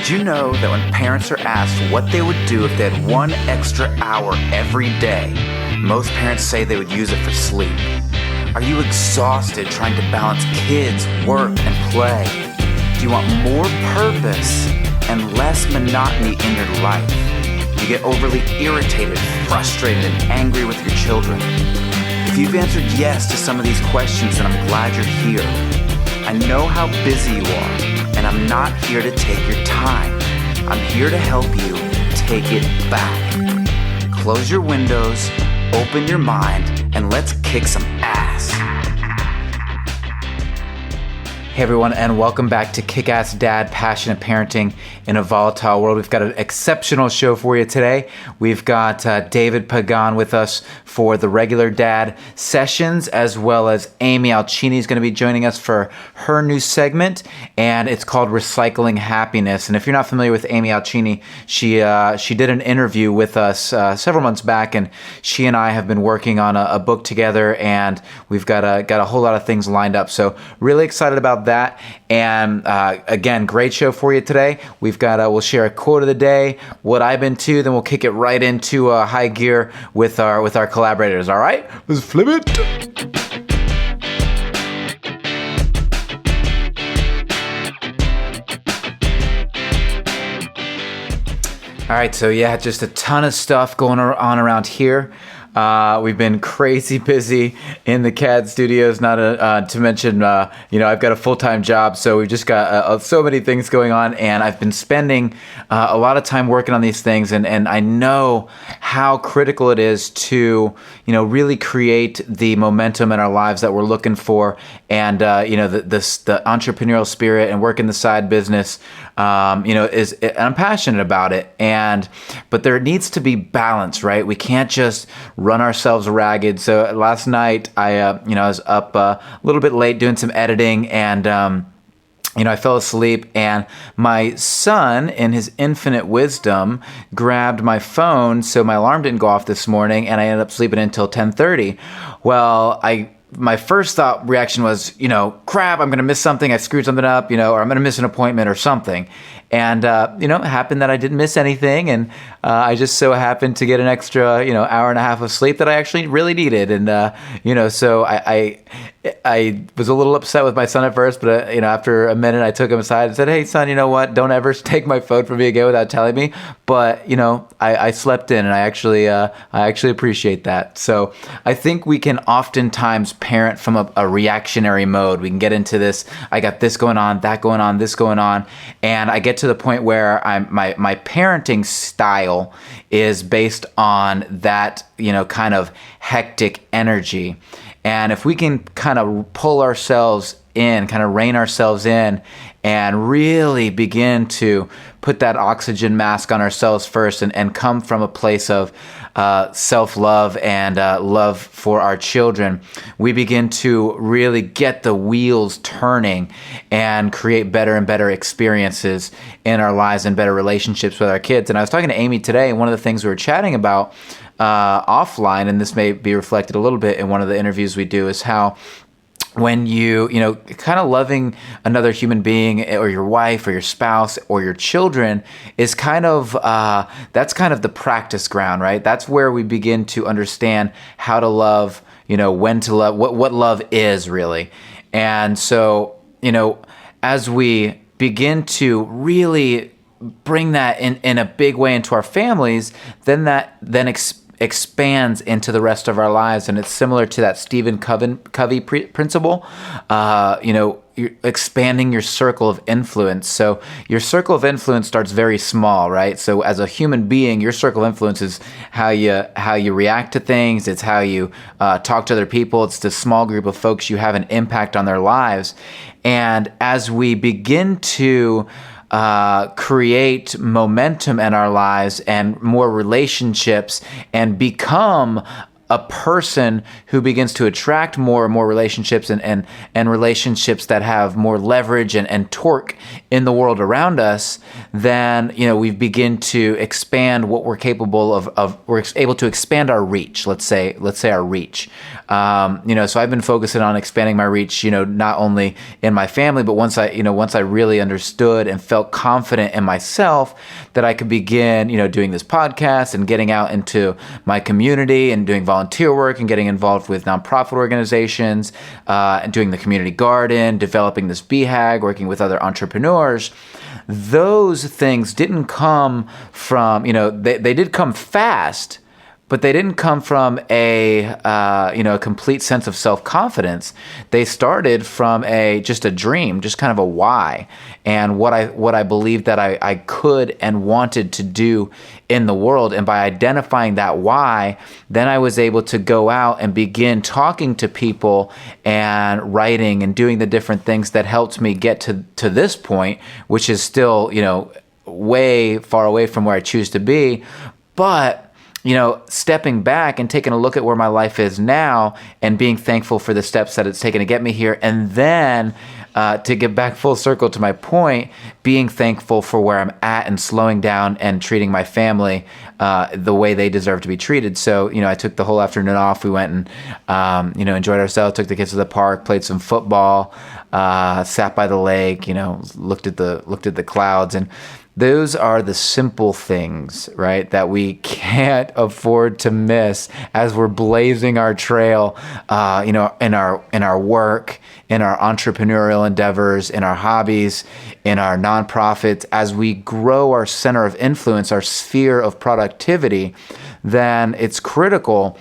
Did you know that when parents are asked what they would do if they had 1 extra hour every day, most parents say they would use it for sleep? Are you exhausted trying to balance kids, work, and play? Do you want more purpose and less monotony in your life? Do you get overly irritated, frustrated, and angry with your children? If you've answered yes to some of these questions, then I'm glad you're here. I know how busy you are, and I'm not here to take your time. I'm here to help you take it back. Close your windows, open your mind, and let's kick some ass. Hey everyone, and welcome back to Kick-Ass Dad, Passionate Parenting in a Volatile World. We've got an exceptional show for you today. We've got David Pagan with us for the regular dad sessions, as well as Amy Alcini is going to be joining us for her new segment, and it's called Recycling Happiness. And if you're not familiar with Amy Alcini, she did an interview with us several months back, and she and I have been working on a book together, and we've got a whole lot of things lined up. So really excited about that. And again, great show for you today. We'll share a quote of the day, what I've been to, then we'll kick it right into high gear with our collaborators. All right, let's flip it. All right, so yeah, just a ton of stuff going on around here. We've been crazy busy in the CAD studios, not to mention, I've got a full-time job, so we've just got so many things going on, and I've been spending a lot of time working on these things, and I know how critical it is to, really create the momentum in our lives that we're looking for, and, the entrepreneurial spirit and working the side business, I'm passionate about it, but there needs to be balance, right? We can't just run ourselves ragged. So last night I was up a little bit late doing some editing, and I fell asleep, and my son, in his infinite wisdom, grabbed my phone so my alarm didn't go off this morning, and I ended up sleeping until 10:30. Well, my first reaction was, crap, I'm going to miss something. I screwed something up, or I'm going to miss an appointment or something. And, it happened that I didn't miss anything. And I just so happened to get an extra, hour and a half of sleep that I actually really needed. And, so I was a little upset with my son at first, but, after a minute, I took him aside and said, hey, son, you know what? Don't ever take my phone from me again without telling me. But, I slept in, and I actually appreciate that. So I think we can oftentimes parent from a reactionary mode. We can get into this, I got this going on, that going on, this going on. And I get to the point where my parenting style is based on that, kind of hectic energy. And if we can kind of pull ourselves in, kind of rein ourselves in, and really begin to put that oxygen mask on ourselves first, and come from a place of self-love and love for our children, we begin to really get the wheels turning and create better and better experiences in our lives and better relationships with our kids. And I was talking to Amy today, and one of the things we were chatting about offline, and this may be reflected a little bit in one of the interviews we do, is how when you kind of loving another human being, or your wife or your spouse or your children, is kind of, that's kind of the practice ground, right? That's where we begin to understand how to love, when to love, what love is really. And so, as we begin to really bring that in a big way into our families, then that expands into the rest of our lives. And it's similar to that Stephen Covey principle. You're expanding your circle of influence. So your circle of influence starts very small, right? So as a human being, your circle of influence is how you react to things. It's how you talk to other people. It's the small group of folks you have an impact on their lives. And as we begin to create momentum in our lives and more relationships, and become a person who begins to attract more and more relationships and relationships that have more leverage and torque in the world around us, then, we begin to expand what we're capable of. We're able to expand our reach. Let's say our reach. So I've been focusing on expanding my reach, not only in my family, but once I really understood and felt confident in myself that I could begin, doing this podcast and getting out into my community and doing volunteer work and getting involved with nonprofit organizations, and doing the community garden, developing this BHAG, working with other entrepreneurs. Those things didn't come from, they did come fast, but they didn't come from a complete sense of self-confidence. They started from just a dream, just kind of a why, and what I believed that I could and wanted to do in the world. And by identifying that why, then I was able to go out and begin talking to people and writing and doing the different things that helped me get to this point, which is still, way far away from where I choose to be. But stepping back and taking a look at where my life is now and being thankful for the steps that it's taken to get me here. And then to get back full circle to my point, being thankful for where I'm at and slowing down and treating my family the way they deserve to be treated. So, I took the whole afternoon off. We went and, enjoyed ourselves, took the kids to the park, played some football, sat by the lake, looked at the clouds. And those are the simple things, right, that we can't afford to miss as we're blazing our trail, in our work, in our entrepreneurial endeavors, in our hobbies, in our nonprofits. As we grow our center of influence, our sphere of productivity, then it's critical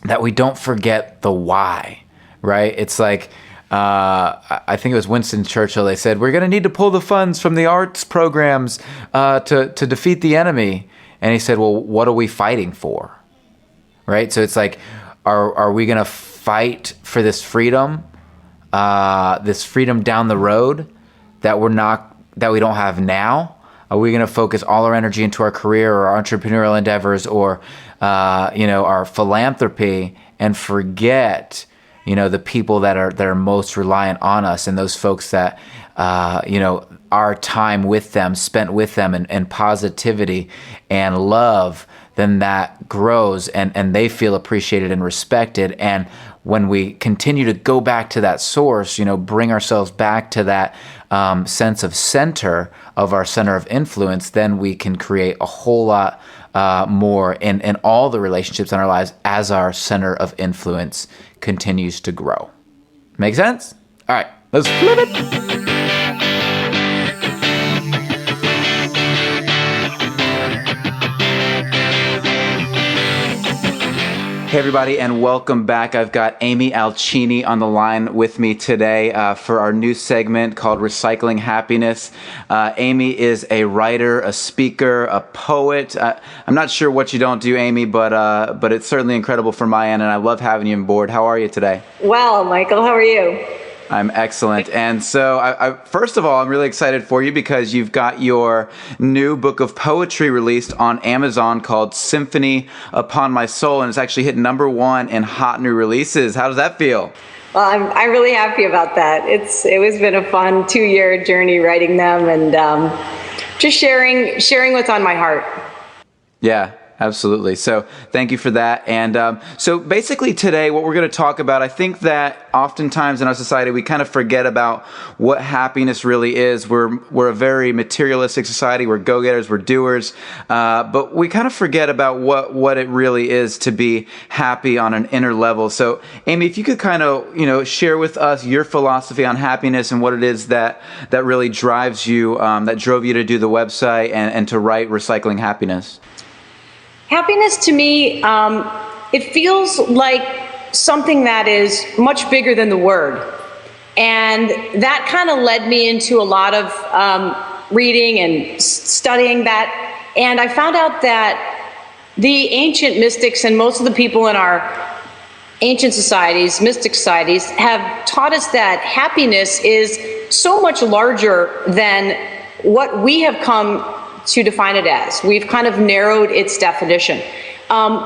that we don't forget the why, right? It's like, I think it was Winston Churchill. They said, we're going to need to pull the funds from the arts programs to defeat the enemy. And he said, well, what are we fighting for? Right? So it's like, are we going to fight for this freedom down the road that we don't have now? Are we going to focus all our energy into our career or our entrepreneurial endeavors or, our philanthropy and forget the people that are most reliant on us, and those folks that, our time with them, spent with them, and positivity and love, then that grows and they feel appreciated and respected. And when we continue to go back to that source, bring ourselves back to that sense of center of our center of influence, then we can create a whole lot more in all the relationships in our lives as our center of influence continues to grow. Make sense? All right, let's flip it. Hey everybody, and welcome back. I've got Amy Alcini on the line with me today for our new segment called Recycling Happiness. Amy is a writer, a speaker, a poet. I'm not sure what you don't do, Amy, but it's certainly incredible from my end, and I love having you on board. How are you today? Well, Michael, how are you? I'm excellent. And so, first of all, I'm really excited for you because you've got your new book of poetry released on Amazon called Symphony Upon My Soul, and it's actually hit #1 in hot new releases. How does that feel? Well, I'm really happy about that. It was been a fun 2-year journey writing them and just sharing what's on my heart. Yeah. Absolutely. So thank you for that. And so basically today, what we're going to talk about, I think that oftentimes in our society, we kind of forget about what happiness really is. We're a very materialistic society. We're go-getters. We're doers. But we kind of forget about what it really is to be happy on an inner level. So Amy, if you could kind of, share with us your philosophy on happiness and what it is that really drives you, that drove you to do the website and to write Recycling Happiness. Happiness to me, it feels like something that is much bigger than the word. And that kind of led me into a lot of reading and studying that. And I found out that the ancient mystics and most of the people in our ancient societies, mystic societies, have taught us that happiness is so much larger than what we have come to define it as. We've kind of narrowed its definition.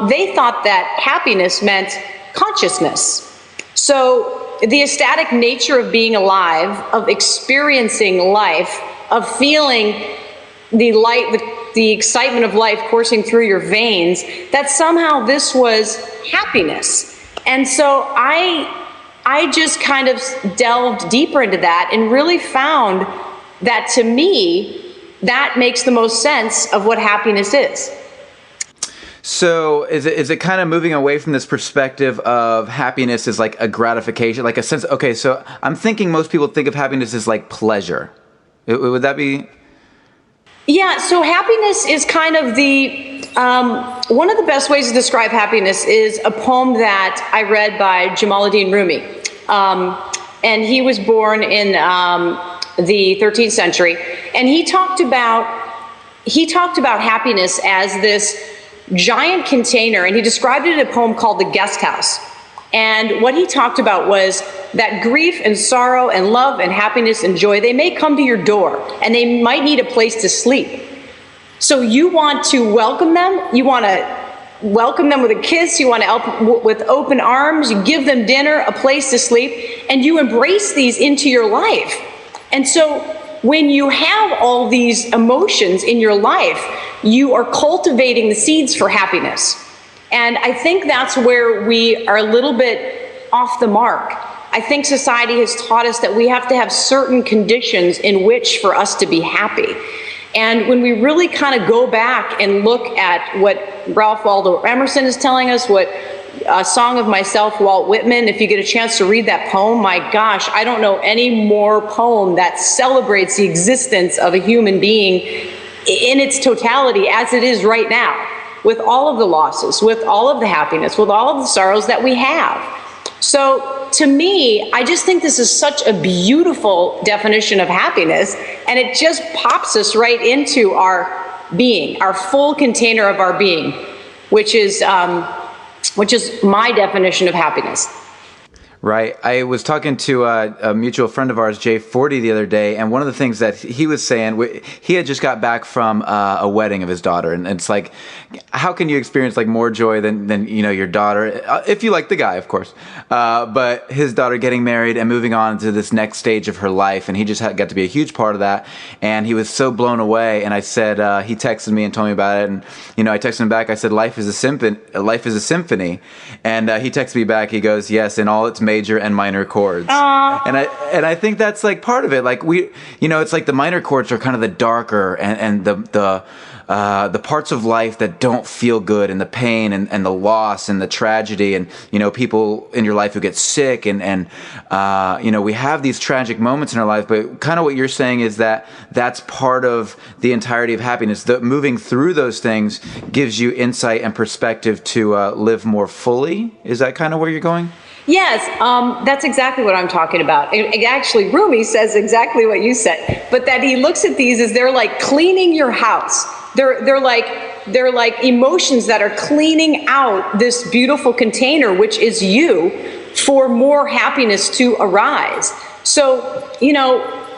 they thought that happiness meant consciousness. So the ecstatic nature of being alive, of experiencing life, of feeling the light, the excitement of life coursing through your veins, that somehow this was happiness. And so I just kind of delved deeper into that and really found that, to me, that makes the most sense of what happiness is. So is it kind of moving away from this perspective of happiness as like a gratification, like a sense? Okay, so I'm thinking most people think of happiness as like pleasure. Would that be? Yeah, so happiness is kind of the, one of the best ways to describe happiness is a poem that I read by Jamaluddin Rumi. And he was born in the 13th century. And he talked about happiness as this giant container, and he described it in a poem called The Guest House. And what he talked about was that grief and sorrow and love and happiness and joy, they may come to your door and they might need a place to sleep. So you want to welcome them. You want to welcome them with a kiss. You want to help with open arms. You give them dinner, a place to sleep, and you embrace these into your life. And so when you have all these emotions in your life, you are cultivating the seeds for happiness. And I think that's where we are a little bit off the mark. I think society has taught us that we have to have certain conditions in which for us to be happy. And when we really kind of go back and look at what Ralph Waldo Emerson is telling us, what A Song of Myself, Walt Whitman, if you get a chance to read that poem, my gosh, I don't know any more poem that celebrates the existence of a human being in its totality as it is right now, with all of the losses, with all of the happiness, with all of the sorrows that we have. So to me, I just think this is such a beautiful definition of happiness, and it just pops us right into our being, our full container of our being, which is my definition of happiness. Right. I was talking to a mutual friend of ours, Jay 40, the other day, and one of the things that he was saying, he had just got back from a wedding of his daughter, and it's like, how can you experience like more joy than your daughter, if you like the guy, of course, but his daughter getting married and moving on to this next stage of her life, and he just got to be a huge part of that, and he was so blown away. And I said, he texted me and told me about it, and I texted him back. I said, life is a symphony, and he texted me back. He goes, yes, in all its major and minor chords. Aww. And I think that's like part of it. Like it's like the minor chords are kind of the darker and the parts of life that don't feel good, and the pain and the loss and the tragedy, and people in your life who get sick, and we have these tragic moments in our life. But kind of what you're saying is that that's part of the entirety of happiness. That moving through those things gives you insight and perspective to live more fully. Is that kind of where you're going? Yes, that's exactly what I'm talking about. Actually, Rumi says exactly what you said, but that he looks at these as they're like cleaning your house. They're like emotions that are cleaning out this beautiful container, which is you, for more happiness to arise. So,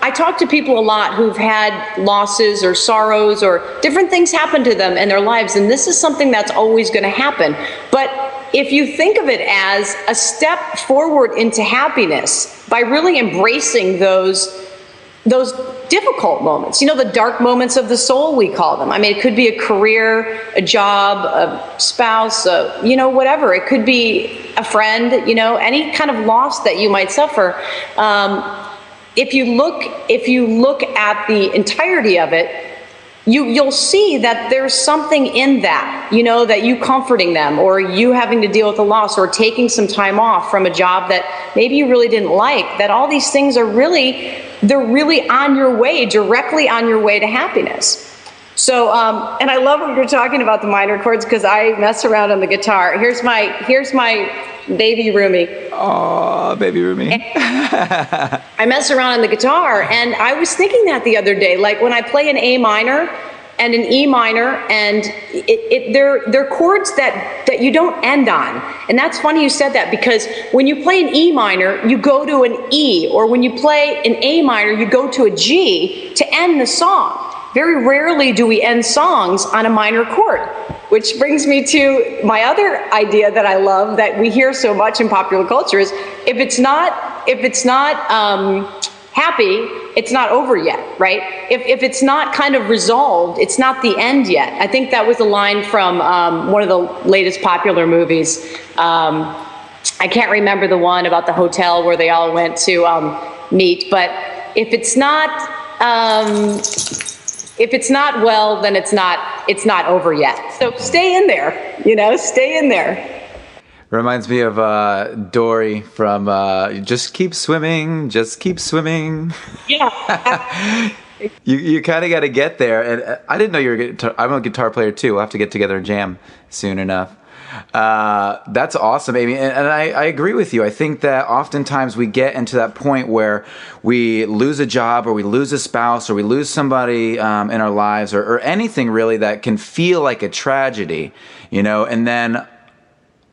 I talk to people a lot who've had losses or sorrows or different things happen to them in their lives, and this is something that's always going to happen. But if you think of it as a step forward into happiness by really embracing those difficult moments, the dark moments of the soul, we call them. I mean, it could be a career, a job, a spouse, whatever. It could be a friend, any kind of loss that you might suffer. If you look at the entirety of it, you'll see that there's something in that, that you comforting them, or you having to deal with a loss, or taking some time off from a job that maybe you really didn't like, that all these things are they're really on your way, directly on your way to happiness. So, and I love when you're talking about the minor chords, because I mess around on the guitar. Here's my baby Rumi. Oh, baby Rumi. I mess around on the guitar, and I was thinking that the other day, like when I play an A minor and an E minor, and they're chords that you don't end on. And that's funny you said that, because when you play an E minor, you go to an E, or when you play an A minor, you go to a G to end the song. very rarely do we end songs on a minor chord, which brings me to my other idea that I love that we hear so much in popular culture is if it's not happy, it's not over yet, right? If it's not kind of resolved, it's not the end yet. I think that was a line from one of the latest popular movies. I can't remember the one about the hotel where they all went to meet, but if it's not well, then it's not over yet. So stay in there, stay in there. Reminds me of Dory from Just Keep Swimming, Just Keep Swimming. Yeah. You kind of got to get there. And I didn't know you were I'm a guitar player too. We'll have to get together and jam soon enough. That's awesome, Amy. And I agree with you. I think that oftentimes we get into that point where we lose a job or we lose a spouse or we lose somebody in our lives or anything really that can feel like a tragedy, and then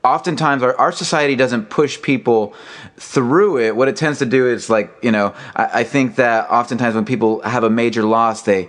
oftentimes our society doesn't push people through it. What it tends to do is I think that oftentimes when people have a major loss, they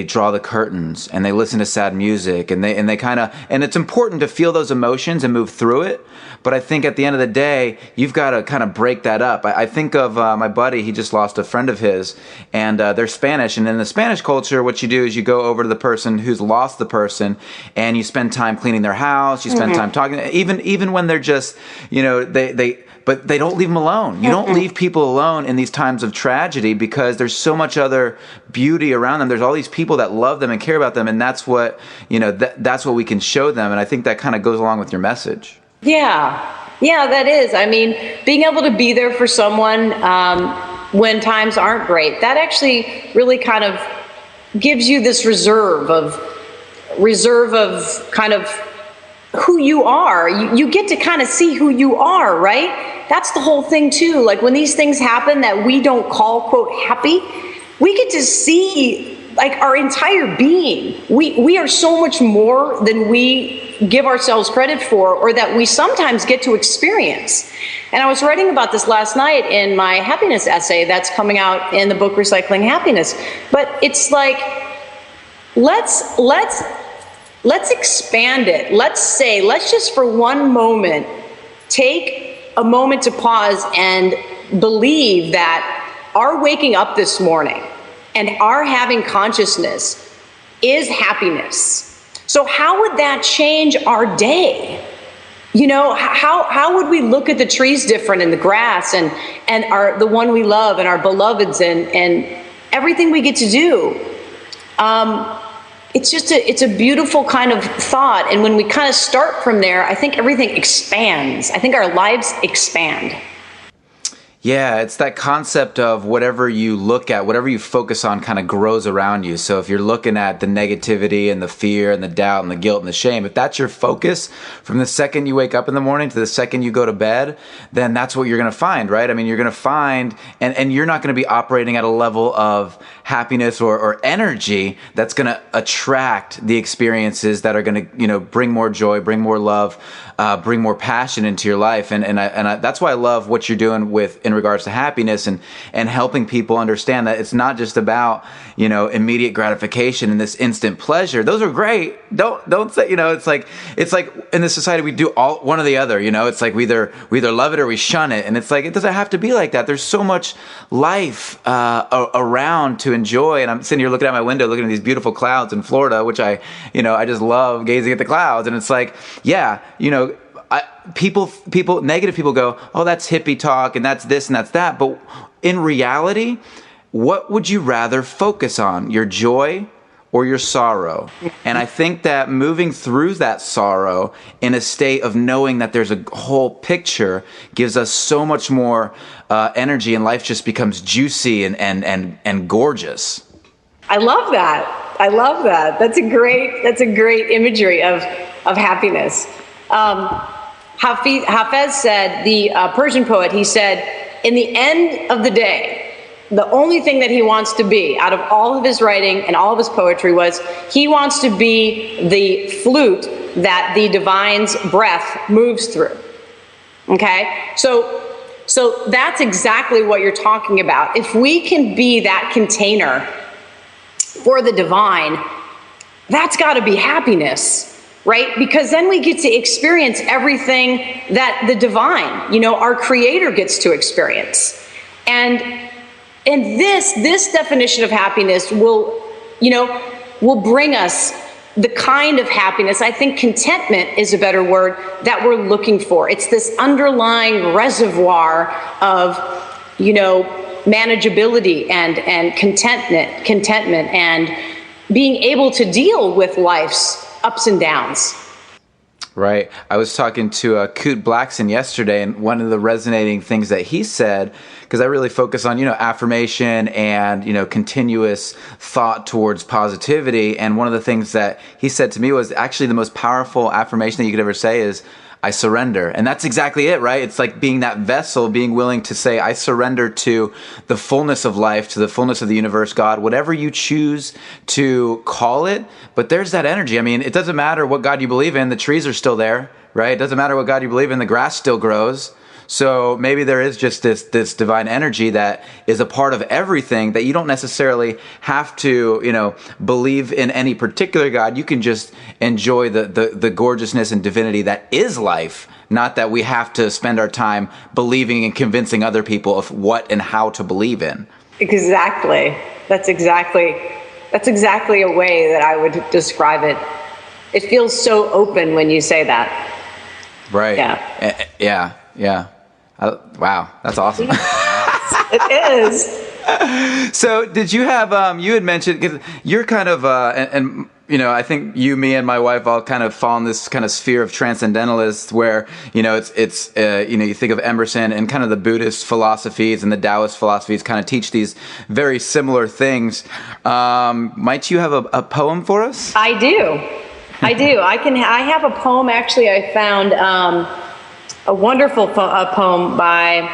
draw the curtains and they listen to sad music and it's important to feel those emotions and move through it. But I think at the end of the day, you've got to kind of break that up. I think of my buddy, he just lost a friend of his and they're Spanish. And in the Spanish culture, what you do is you go over to the person who's lost the person and you spend time cleaning their house. You spend time talking, even when they're just, but they don't leave them alone. You don't leave people alone in these times of tragedy because there's so much other beauty around them. There's all these people that love them and care about them. And that's what, that's what we can show them. And I think that kind of goes along with your message. Yeah, that is. I mean, being able to be there for someone when times aren't great, that actually really kind of gives you this reserve of kind of who you are. You get to kind of see who you are, right? That's the whole thing too. Like when these things happen that we don't call, quote, happy, we get to see like our entire being. We are so much more than we give ourselves credit for, or that we sometimes get to experience. And I was writing about this last night in my happiness essay that's coming out in the book Recycling Happiness. But it's like, let's expand it. Let's just for one moment take a moment to pause and believe that our waking up this morning and our having consciousness is happiness. So how would that change our day? How would we look at the trees different and the grass and the one we love and our beloveds and everything we get to do? It's a beautiful kind of thought. And when we kind of start from there, I think everything expands. I think our lives expand. Yeah, it's that concept of whatever you look at, whatever you focus on kind of grows around you. So if you're looking at the negativity and the fear and the doubt and the guilt and the shame, if that's your focus from the second you wake up in the morning to the second you go to bed, then that's what you're going to find, right? I mean, you're going to find, and you're not going to be operating at a level of happiness or energy that's going to attract the experiences that are going to, bring more joy, bring more love, bring more passion into your life. And that's why I love what you're doing in regards to happiness and helping people understand that it's not just about, immediate gratification and this instant pleasure. Those are great. Don't say, it's like in this society, we do all one or the other, it's like we either love it or we shun it. And it's like, it doesn't have to be like that. There's so much life, around to enjoy. And I'm sitting here looking out my window, looking at these beautiful clouds in Florida, which I just love gazing at the clouds. And it's like, yeah, negative people go, oh, that's hippie talk and that's this and that's that. But in reality, what would you rather focus on, your joy or your sorrow? And I think that moving through that sorrow in a state of knowing that there's a whole picture gives us so much more energy, and life just becomes juicy and gorgeous. I love that. That's a great imagery of happiness. Hafez said, the Persian poet, he said, in the end of the day, the only thing that he wants to be out of all of his writing and all of his poetry was he wants to be the flute that the divine's breath moves through. Okay? So that's exactly what you're talking about. If we can be that container for the divine, that's got to be happiness, right? Because then we get to experience everything that the divine, our creator gets to experience. And this definition of happiness will bring us the kind of happiness, I think contentment is a better word, that we're looking for. It's this underlying reservoir of, manageability and contentment and being able to deal with life's ups and downs. Right. I was talking to Coot Blackson yesterday, and one of the resonating things that he said, because I really focus on, affirmation and, continuous thought towards positivity. And one of the things that he said to me was actually the most powerful affirmation that you could ever say is, I surrender. And that's exactly it, right? It's like being that vessel, being willing to say, I surrender to the fullness of life, to the fullness of the universe, God, whatever you choose to call it. But there's that energy. I mean, it doesn't matter what God you believe in, the trees are still there, right? It doesn't matter what God you believe in, the grass still grows. So maybe there is just this divine energy that is a part of everything, that you don't necessarily have to, believe in any particular God. You can just enjoy the gorgeousness and divinity that is life, not that we have to spend our time believing and convincing other people of what and how to believe in. Exactly. That's exactly a way that I would describe it. It feels so open when you say that. Right. Yeah. Yeah. Wow, that's awesome. It is. So did you have, you had mentioned, because you're kind of, and I think you, me, and my wife all kind of fall in this kind of sphere of transcendentalists where, it's you think of Emerson and kind of the Buddhist philosophies and the Taoist philosophies kind of teach these very similar things. Might you have a poem for us? I do. I have a poem, actually, I found, a wonderful poem by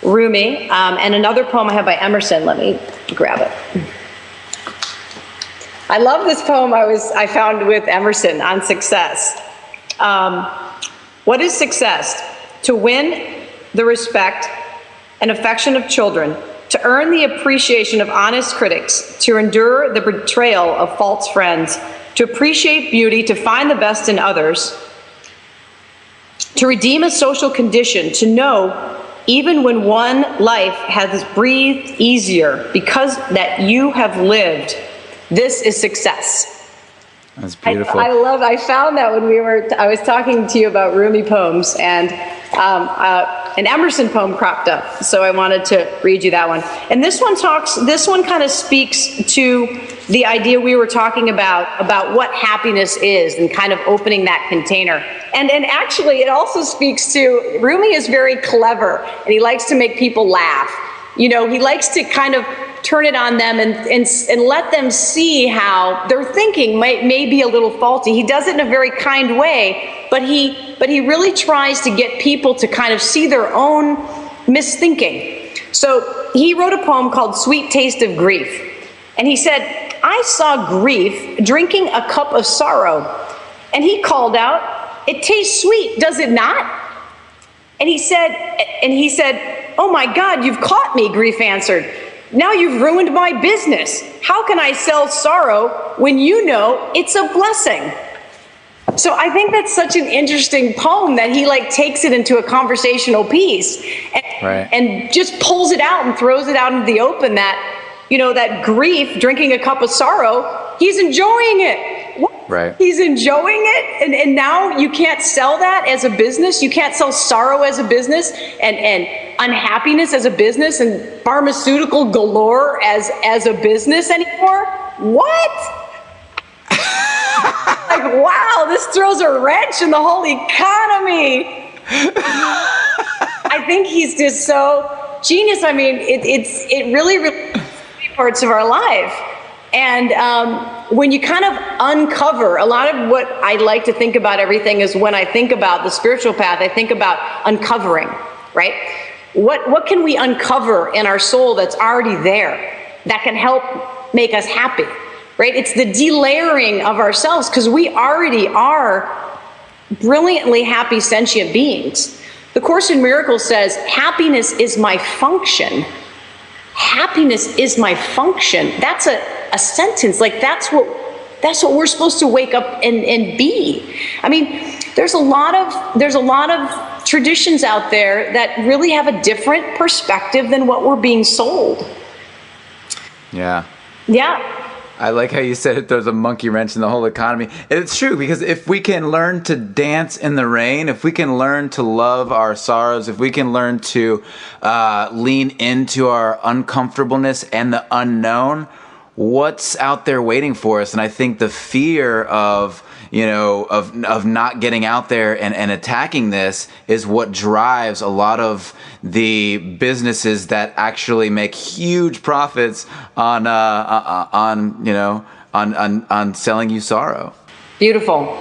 Rumi, and another poem I have by Emerson. Let me grab it. I love this poem I found with Emerson on success. What is success? To win the respect and affection of children, to earn the appreciation of honest critics, to endure the betrayal of false friends, to appreciate beauty, to find the best in others, to redeem a social condition, to know even when one life has breathed easier because that you have lived, this is success. That's beautiful. I found that when I was talking to you about Rumi poems, and an Emerson poem cropped up, so I wanted to read you that one. And this one kind of speaks to the idea we were talking about what happiness is, and kind of opening that container. And actually, it also speaks to, Rumi is very clever, and he likes to make people laugh. He likes to kind of turn it on them and let them see how their thinking may be a little faulty. He does it in a very kind way, but he really tries to get people to kind of see their own misthinking. So he wrote a poem called Sweet Taste of Grief. And he said, I saw grief drinking a cup of sorrow. And he called out, it tastes sweet, does it not? And he said, oh my God, you've caught me, grief answered. Now you've ruined my business. How can I sell sorrow when you know it's a blessing? So I think that's such an interesting poem that he takes it into a conversational piece and just pulls it out and throws it out into the open that, that grief, drinking a cup of sorrow, he's enjoying it. What? Right. He's enjoying it. And now you can't sell that as a business. You can't sell sorrow as a business and unhappiness as a business and pharmaceutical galore as a business anymore. What? Wow, this throws a wrench in the whole economy. I think he's just so genius. I mean, it really parts of our life. And when you kind of uncover, a lot of what I like to think about everything is when I think about the spiritual path, I think about uncovering, right? What can we uncover in our soul that's already there that can help make us happy, right? It's the delayering of ourselves, because we already are brilliantly happy sentient beings. The Course in Miracles says, happiness is my function. Happiness is my function. That's a a sentence. Like that's what we're supposed to wake up and be. I mean, there's a lot of traditions out there that really have a different perspective than what we're being sold. Yeah. Yeah. I like how you said it throws a monkey wrench in the whole economy. And it's true, because if we can learn to dance in the rain, if we can learn to love our sorrows, if we can learn to lean into our uncomfortableness and the unknown, what's out there waiting for us? And I think the fear of not getting out there and attacking this is what drives a lot of the businesses that actually make huge profits on selling you sorrow. Beautiful.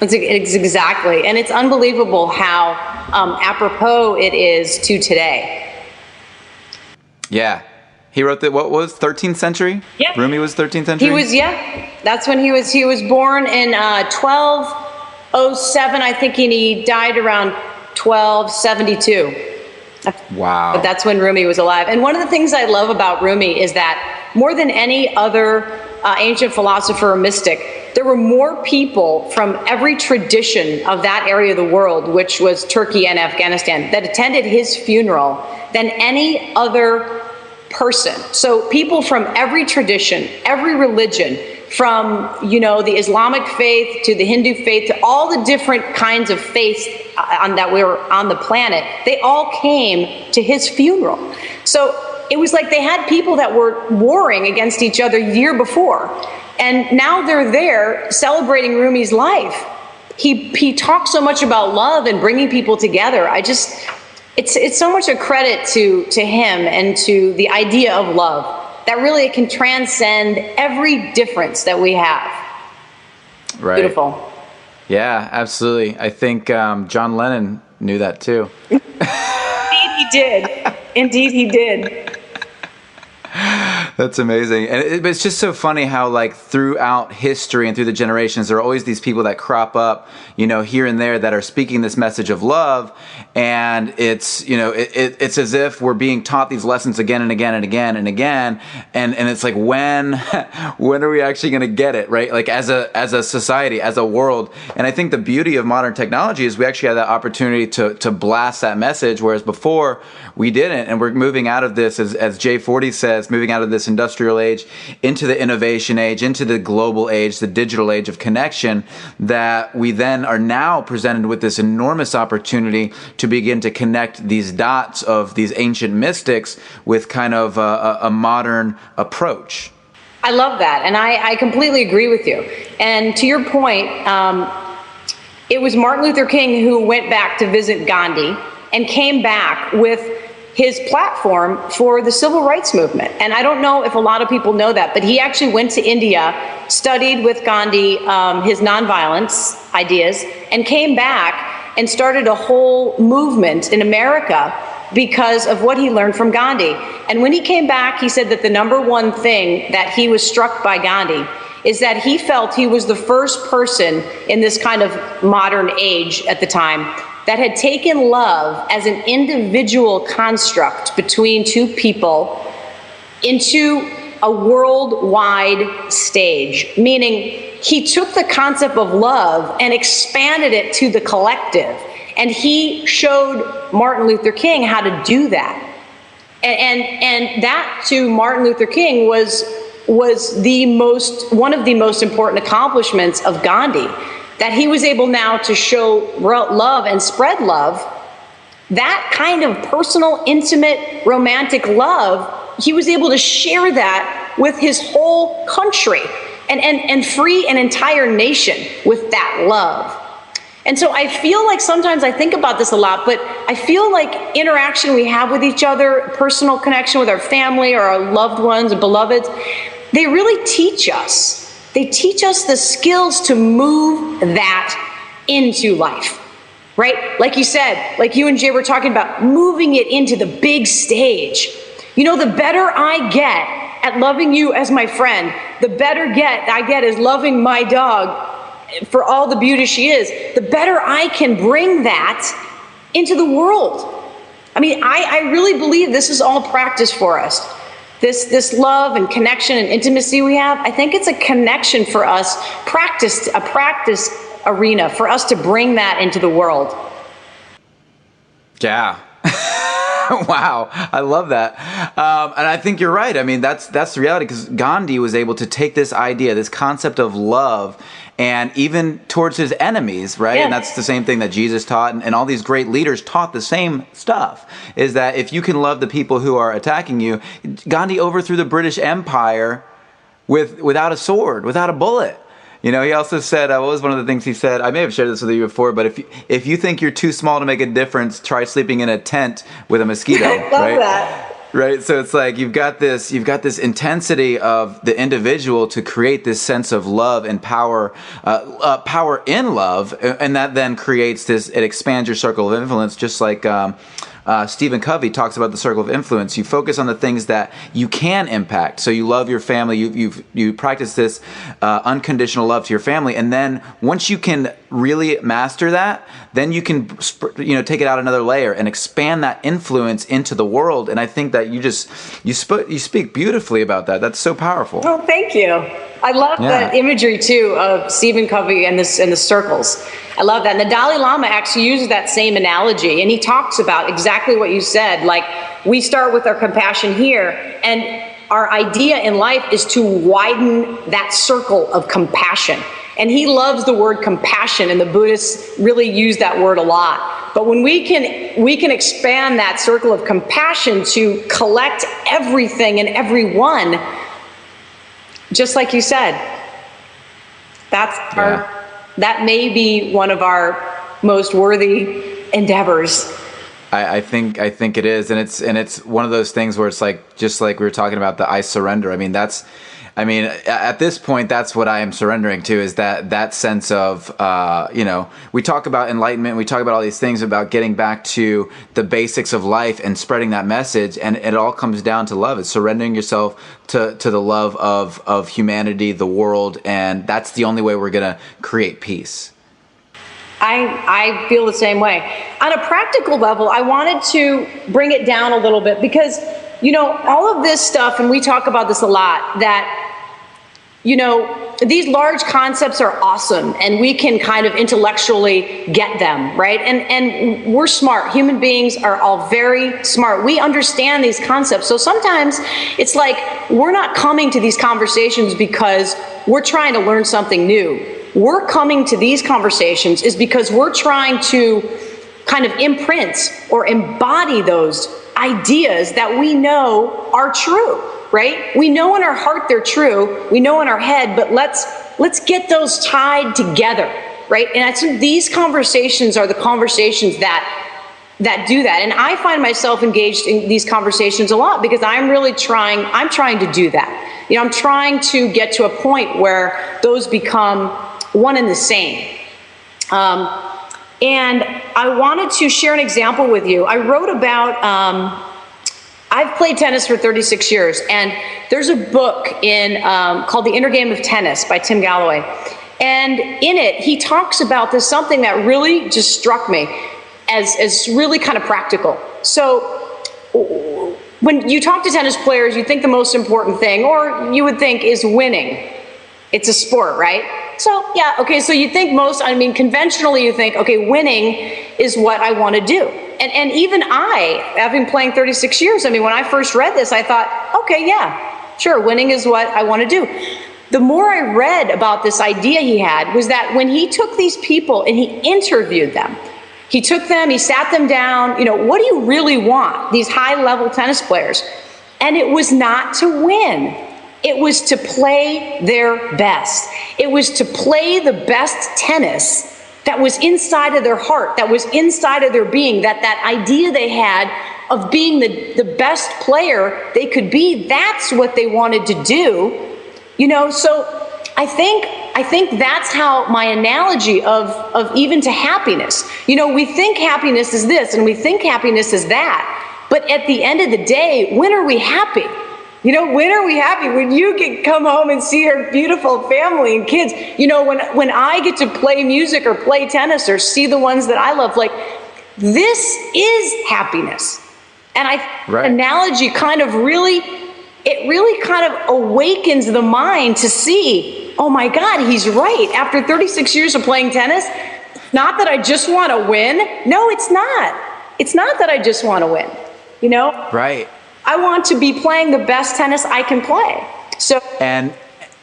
It's exactly, and it's unbelievable how apropos it is to today. Yeah. He wrote that, what was 13th century? Yeah. Rumi was 13th century? He was, yeah. That's when he was born in 1207, I think, and he died around 1272. Wow. But that's when Rumi was alive. And one of the things I love about Rumi is that more than any other ancient philosopher or mystic, there were more people from every tradition of that area of the world, which was Turkey and Afghanistan, that attended his funeral than any other person. So people from every tradition, every religion, from the Islamic faith to the Hindu faith to all the different kinds of faiths that were on the planet, they all came to his funeral. So it was like they had people that were warring against each other year before, and now they're there celebrating Rumi's life. He talks so much about love and bringing people together. It's so much a credit to him and to the idea of love, that really it can transcend every difference that we have. Right. Beautiful. Yeah, absolutely. I think John Lennon knew that too. Indeed he did. Indeed he did. That's amazing. And it's just so funny how, like, throughout history and through the generations, there are always these people that crop up, here and there, that are speaking this message of love. And it's, it's as if we're being taught these lessons again and again and again and again. And it's like, when are we actually going to get it, right? Like, as a society, as a world. And I think the beauty of modern technology is we actually have that opportunity to blast that message, whereas before we didn't. And we're moving out of this, as J40 says, moving out of this industrial age into the innovation age, into the global age, the digital age of connection, that we then are now presented with this enormous opportunity to begin to connect these dots of these ancient mystics with kind of a modern approach. I love that, and I completely agree with you. And to your point, it was Martin Luther King who went back to visit Gandhi and came back with his platform for the civil rights movement. And I don't know if a lot of people know that, but he actually went to India, studied with Gandhi his nonviolence ideas, and came back and started a whole movement in America because of what he learned from Gandhi. And when he came back, he said that the number one thing that he was struck by Gandhi is that he felt he was the first person in this kind of modern age at the time that had taken love as an individual construct between two people into a worldwide stage, meaning he took the concept of love and expanded it to the collective. And he showed Martin Luther King how to do that. And that, to Martin Luther King, was one of the most important accomplishments of Gandhi, that he was able now to show love and spread love. That kind of personal, intimate, romantic love, he was able to share that with his whole country and free an entire nation with that love. And so I feel like sometimes I think about this a lot, but I feel like interaction we have with each other, personal connection with our family or our loved ones and beloveds, they really teach us. They teach us the skills to move that into life, right? Like you said, like you and Jay were talking about, moving it into the big stage. The better I get at loving you as my friend, the better I get as loving my dog for all the beauty she is, the better I can bring that into the world. I mean, I really believe this is all practice for us. this love and connection and intimacy we have, I think it's a connection for us, a practice arena for us to bring that into the world. Yeah. Wow, I love that, and I think you're right. I mean, that's the reality, because Gandhi was able to take this idea, this concept of love, and even towards his enemies, right? Yeah. And that's the same thing that Jesus taught, and all these great leaders taught the same stuff, is that if you can love the people who are attacking you. Gandhi overthrew the British Empire without a sword, without a bullet. You know, he also said, what was one of the things he said? I may have shared this with you before, but if you think you're too small to make a difference, try sleeping in a tent with a mosquito. I love right? that. Right. So it's like you've got this intensity of the individual to create this sense of love and power, power in love. And that then creates this, it expands your circle of influence, just like Stephen Covey talks about the circle of influence. You focus on the things that you can impact. So you love your family. You practice this unconditional love to your family, and then once you can really master that, then you can take it out another layer and expand that influence into the world. And I think that you speak beautifully about that. That's so powerful. Oh, thank you. I love that imagery too of Stephen Covey and the circles. I love that. And the Dalai Lama actually uses that same analogy, and he talks about exactly what you said. Like, we start with our compassion here, and our idea in life is to widen that circle of compassion. And he loves the word compassion, and the Buddhists really use that word a lot. But when we can expand that circle of compassion to collect everything and everyone, just like you said, that may be one of our most worthy endeavors. I think it is, and it's one of those things where it's like, just like we were talking about the I surrender. I mean, at this point, that's what I am surrendering to, is that sense of, we talk about enlightenment, we talk about all these things about getting back to the basics of life and spreading that message, and it all comes down to love. It's surrendering yourself to the love of humanity, the world, and that's the only way we're going to create peace. I feel the same way. On a practical level, I wanted to bring it down a little bit because, all of this stuff, and we talk about this a lot, that, these large concepts are awesome and we can kind of intellectually get them, right? And we're smart. Human beings are all very smart. We understand these concepts. So sometimes it's like we're not coming to these conversations because we're trying to learn something new. We're coming to these conversations is because we're trying to kind of imprint or embody those ideas that we know are true, right? We know in our heart they're true. We know in our head, but let's get those tied together, right? And I think these conversations are the conversations that do that. And I find myself engaged in these conversations a lot because I'm trying to do that. I'm trying to get to a point where those become one and the same. And I wanted to share an example with you. I wrote about, I've played tennis for 36 years, and there's a book called The Inner Game of Tennis by Tim Galloway. And in it, he talks about this, something that really just struck me as really kind of practical. So when you talk to tennis players, you think the most important thing, or you would think, is winning. It's a sport, right? So, yeah, okay, so you think conventionally you think, okay, winning is what I want to do. And even I've been playing 36 years. When I first read this, I thought, okay, yeah, sure, winning is what I want to do. The more I read about this idea he had was that when he took these people and he interviewed them, he sat them down, what do you really want, these high-level tennis players? And it was not to win. It was to play their best. It was to play the best tennis that was inside of their heart, that was inside of their being, that idea they had of being the best player they could be. That's what they wanted to do. So I think that's how my analogy of even to happiness. We think happiness is this and we think happiness is that. But at the end of the day, when are we happy? When are we happy? When you can come home and see your beautiful family and kids. When I get to play music or play tennis or see the ones that I love, like, this is happiness. And analogy kind of really it really kind of awakens the mind to see, oh my God, he's right. After 36 years of playing tennis, not that I just want to win. No, it's not. It's not that I just want to win, you know? Right. I want to be playing the best tennis I can play. So And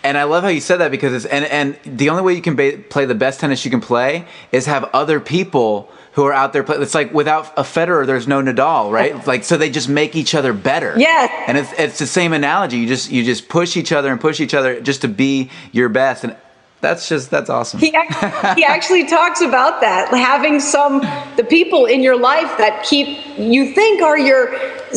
I love how you said that, because it's and the only way you can play the best tennis you can play is have other people who are out there play. It's like without a Federer, there's no Nadal, right? Like, so they just make each other better. Yes. And it's the same analogy. You just push each other and push each other just to be your best. And that's awesome. He actually talks about that, having the people in your life that you think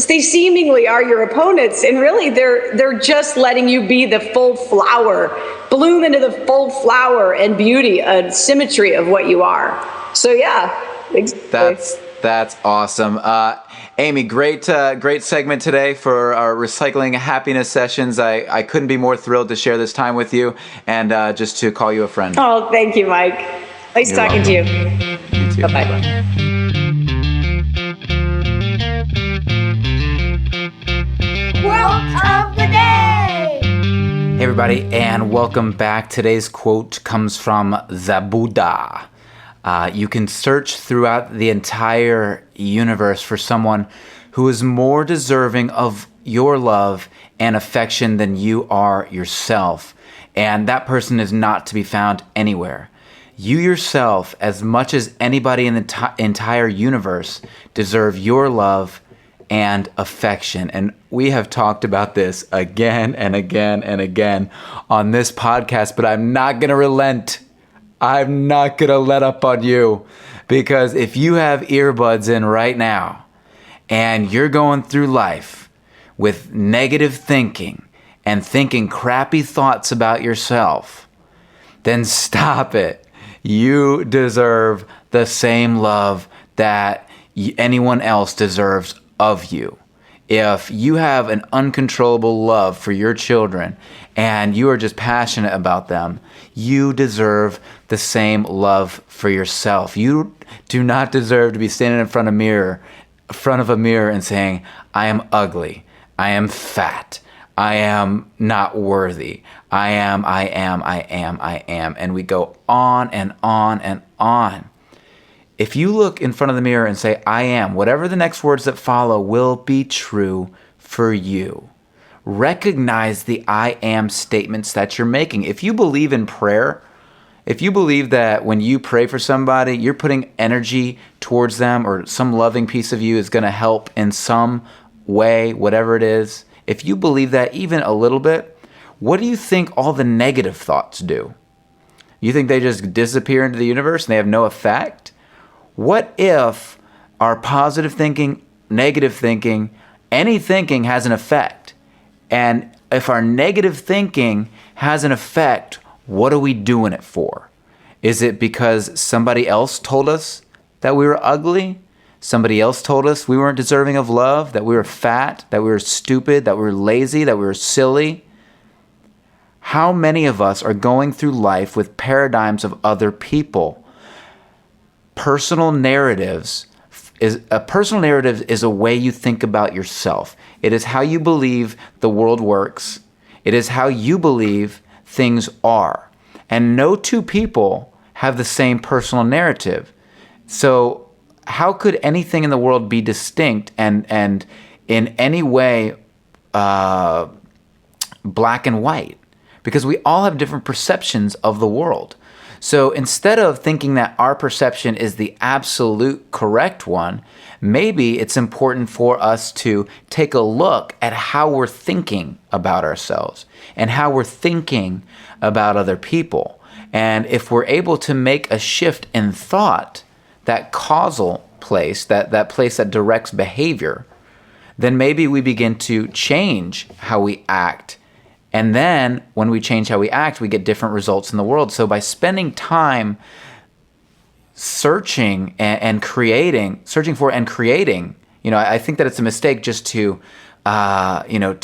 they seemingly are your opponents, and really they're just letting you be the full flower, bloom into the full flower and beauty and symmetry of what you are. So yeah, exactly. That's awesome. Amy, great segment today for our Recycling Happiness sessions. I couldn't be more thrilled to share this time with you and just to call you a friend. Oh, thank you, Mike. Nice talking to you. You too. Bye-bye. Quote of the day. Hey everybody, and welcome back. Today's quote comes from the Buddha. You can search throughout the entire universe for someone who is more deserving of your love and affection than you are yourself. And that person is not to be found anywhere. You yourself, as much as anybody in the entire universe, deserve your love and affection. And we have talked about this again and again and again on this podcast, but I'm not going to relent. I'm not going to let up on you, because if you have earbuds in right now and you're going through life with negative thinking and thinking crappy thoughts about yourself, then stop it. You deserve the same love that anyone else deserves of you. If you have an uncontrollable love for your children and you are just passionate about them, you deserve the same love for yourself. You do not deserve to be standing in front of a mirror and saying, I am ugly, I am fat, I am not worthy, I am, and we go on and on and on. If you look in front of the mirror and say, I am, whatever the next words that follow will be true for you. Recognize the I am statements that you're making. If you believe in prayer, if you believe that when you pray for somebody, you're putting energy towards them, or some loving piece of you is going to help in some way, whatever it is, if you believe that even a little bit, what do you think all the negative thoughts do? You think they just disappear into the universe and they have no effect? What if our positive thinking, negative thinking, any thinking has an effect? And if our negative thinking has an effect, what are we doing it for? Is it because somebody else told us that we were ugly? Somebody else told us we weren't deserving of love, that we were fat, that we were stupid, that we were lazy, that we were silly? How many of us are going through life with paradigms of other people? Personal narrative is a way you think about yourself. It is how you believe the world works. It is how you believe things are. And no two people have the same personal narrative. So how could anything in the world be distinct and in any way black and white? Because we all have different perceptions of the world. So instead of thinking that our perception is the absolute correct one, maybe it's important for us to take a look at how we're thinking about ourselves and how we're thinking about other people. And if we're able to make a shift in thought, that causal place, that place that directs behavior, then maybe we begin to change how we act. And then when we change how we act, we get different results in the world. So by spending time searching for and creating, I think that it's a mistake just to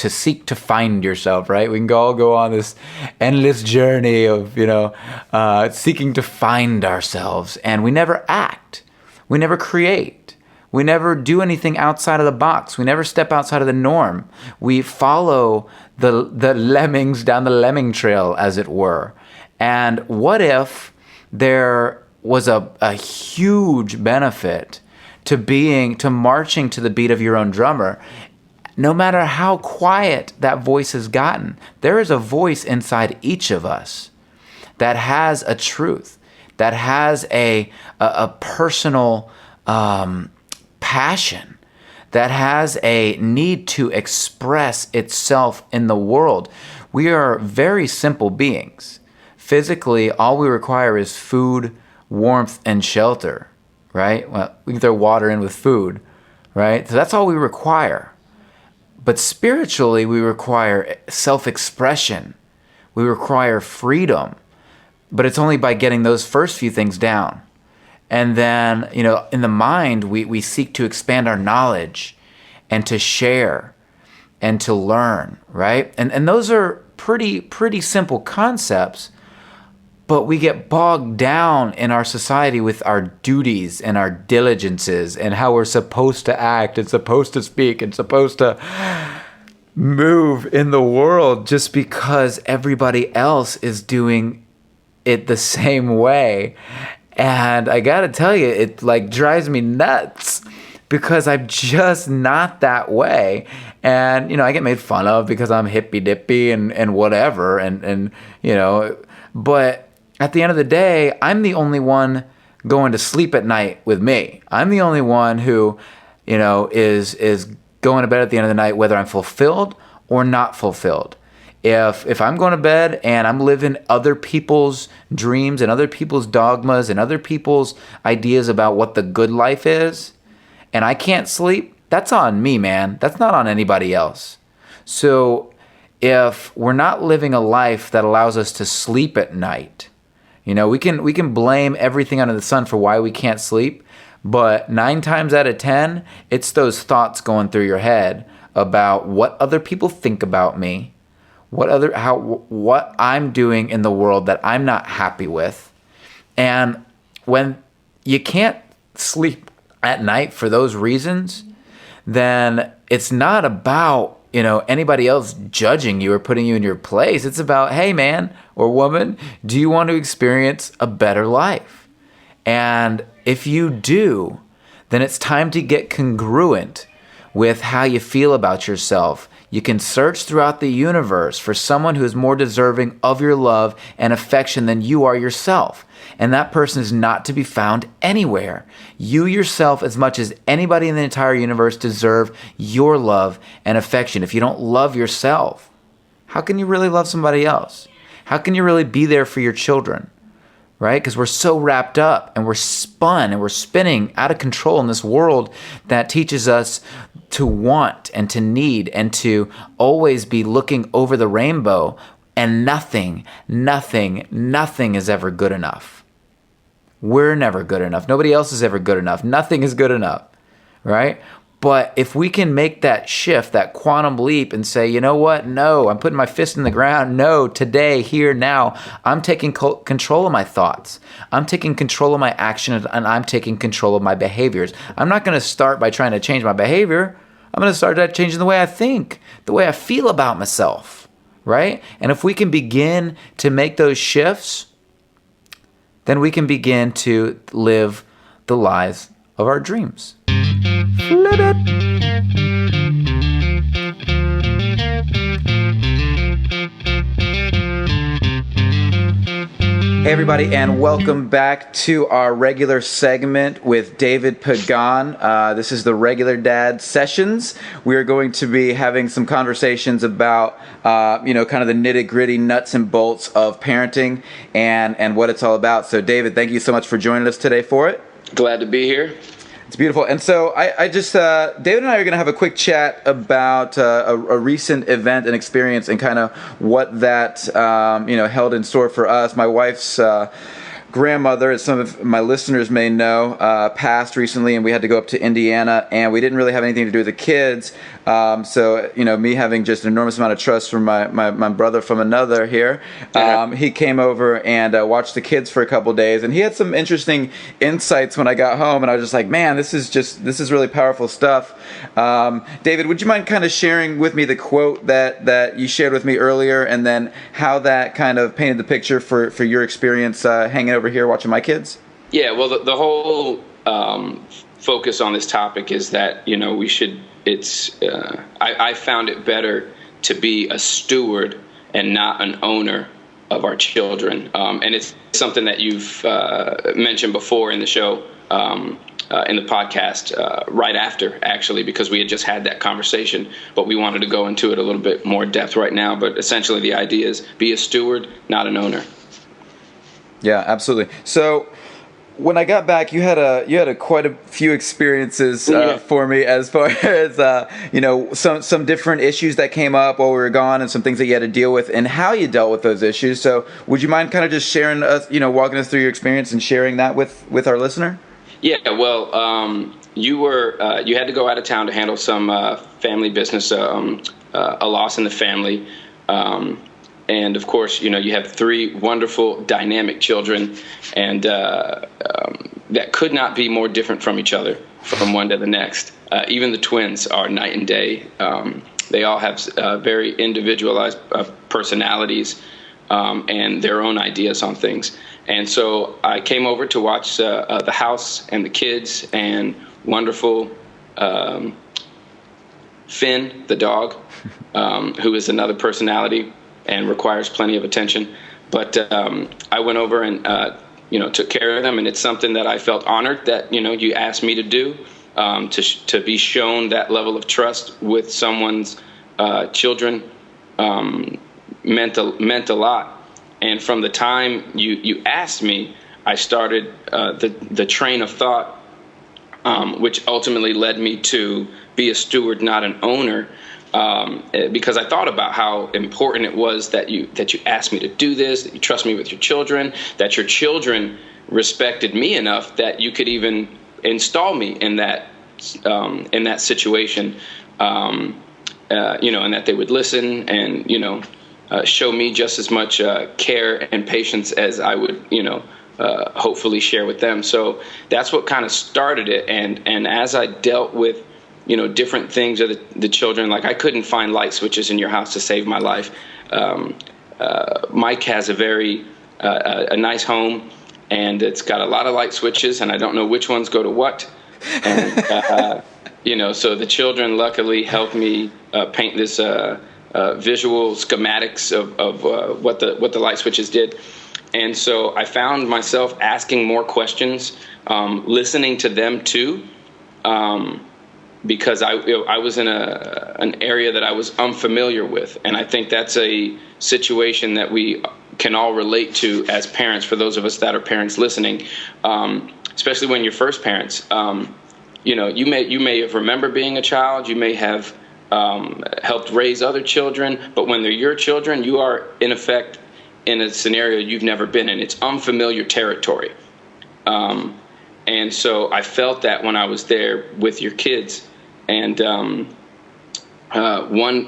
seek to find yourself, right? We can all go on this endless journey of, seeking to find ourselves, and we never act. We never create. We never do anything outside of the box. We never step outside of the norm. We follow the lemmings down the lemming trail, as it were. And what if there was a huge benefit to marching to the beat of your own drummer? No matter how quiet that voice has gotten, there is a voice inside each of us that has a truth, that has a personal passion, that has a need to express itself in the world. We are very simple beings. Physically, all we require is food, warmth, and shelter, right? Well, we can throw water in with food, right? So that's all we require. But spiritually, we require self-expression. We require freedom. But it's only by getting those first few things down. And then, in the mind, we seek to expand our knowledge and to share and to learn, right? And those are pretty simple concepts, but we get bogged down in our society with our duties and our diligences and how we're supposed to act and supposed to speak and supposed to move in the world just because everybody else is doing it the same way. And I gotta tell you, it drives me nuts because I'm just not that way. And, I get made fun of because I'm hippy dippy and whatever. And but at the end of the day, I'm the only one going to sleep at night with me. I'm the only one who, is going to bed at the end of the night, whether I'm fulfilled or not fulfilled. If I'm going to bed and I'm living other people's dreams and other people's dogmas and other people's ideas about what the good life is, and I can't sleep, that's on me, man. That's not on anybody else. So if we're not living a life that allows us to sleep at night, we can blame everything under the sun for why we can't sleep, but 9 times out of 10, it's those thoughts going through your head about what other people think about me, what I'm doing in the world that I'm not happy with. And when you can't sleep at night for those reasons, then it's not about, anybody else judging you or putting you in your place. It's about, hey, man or woman, do you want to experience a better life? And if you do, then it's time to get congruent with how you feel about yourself. You can search throughout the universe for someone who is more deserving of your love and affection than you are yourself. And that person is not to be found anywhere. You yourself, as much as anybody in the entire universe, deserve your love and affection. If you don't love yourself, how can you really love somebody else? How can you really be there for your children? Right? Because we're so wrapped up and we're spun and we're spinning out of control in this world that teaches us to want and to need and to always be looking over the rainbow, and nothing is ever good enough. We're never good enough. Nobody else is ever good enough. Nothing is good enough, right? But if we can make that shift, that quantum leap, and say, you know what? No, I'm putting my fist in the ground. No, today, here, now, I'm taking control of my thoughts. I'm taking control of my actions, and I'm taking control of my behaviors. I'm not going to start by trying to change my behavior. I'm going to start by changing the way I think, the way I feel about myself, right? And if we can begin to make those shifts, then we can begin to live the lives of our dreams. Flip it. Hey everybody, and welcome back to our regular segment with David Pagan. This is the Regular Dad Sessions. We are going to be having some conversations about, kind of the nitty-gritty nuts and bolts of parenting and what it's all about. So David, thank you so much for joining us today for it. Glad to be here. It's beautiful. And so I just, David and I are going to have a quick chat about a recent event and experience and kind of what that, held in store for us. My wife's grandmother, as some of my listeners may know, passed recently, and we had to go up to Indiana, and we didn't really have anything to do with the kids. So, me having just an enormous amount of trust from my brother from another here, he came over and watched the kids for a couple of days, and he had some interesting insights when I got home, and I was just like, man, this is really powerful stuff. David, would you mind kind of sharing with me the quote that you shared with me earlier, and then how that kind of painted the picture for your experience hanging over here watching my kids? Yeah, well, the whole focus on this topic is that, we should, I found it better to be a steward and not an owner of our children. And it's something that you've mentioned before in the show, in the podcast, right after, actually, because we had just had that conversation, but we wanted to go into it a little bit more depth right now. But essentially the idea is be a steward, not an owner. Yeah, absolutely. So when I got back, you had quite a few experiences for me, as far as some different issues that came up while we were gone, and some things that you had to deal with, and how you dealt with those issues. So would you mind kind of just sharing us, walking us through your experience and sharing that with our listener? Yeah, well, you had to go out of town to handle some family business, a loss in the family. And of course, you have 3 wonderful, dynamic children, and that could not be more different from each other from one to the next. Even the twins are night and day. They all have very individualized personalities and their own ideas on things. And so I came over to watch the house and the kids and wonderful Finn, the dog, who is another personality and requires plenty of attention. But I went over and, took care of them. And it's something that I felt honored that, you asked me to do, to be shown that level of trust with someone's children meant a lot. And from the time you asked me, I started the train of thought, which ultimately led me to be a steward, not an owner. Because I thought about how important it was that you asked me to do this, that you trust me with your children, that your children respected me enough that you could even install me in that situation, and that they would listen and show me just as much care and patience as I would hopefully share with them. So that's what kind of started it, and as I dealt with different things of the children. Like, I couldn't find light switches in your house to save my life. Mike has a very a nice home, and it's got a lot of light switches, and I don't know which ones go to what. And so the children luckily helped me paint this visual schematics of what the light switches did. And so I found myself asking more questions, listening to them too. Because I was in an area that I was unfamiliar with. And I think that's a situation that we can all relate to as parents, for those of us that are parents listening, especially when you're first parents. You may have remembered being a child, you may have helped raise other children, but when they're your children, you are, in effect, in a scenario you've never been in. It's unfamiliar territory. And so I felt that when I was there with your kids. And one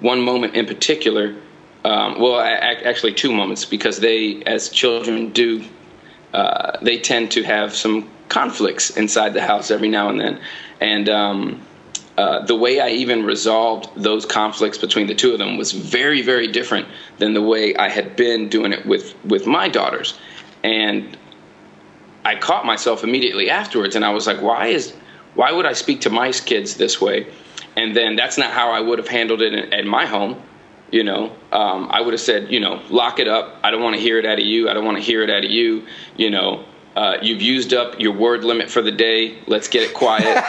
moment in particular, actually 2 moments, because they, as children do, they tend to have some conflicts inside the house every now and then. And the way I even resolved those conflicts between the two of them was very, very different than the way I had been doing it with my daughters. And I caught myself immediately afterwards, and I was like, why would I speak to my kids this way? And then that's not how I would have handled it at my home. I would have said, lock it up. I don't want to hear it out of you. I don't want to hear it out of you. You've used up your word limit for the day. Let's get it quiet.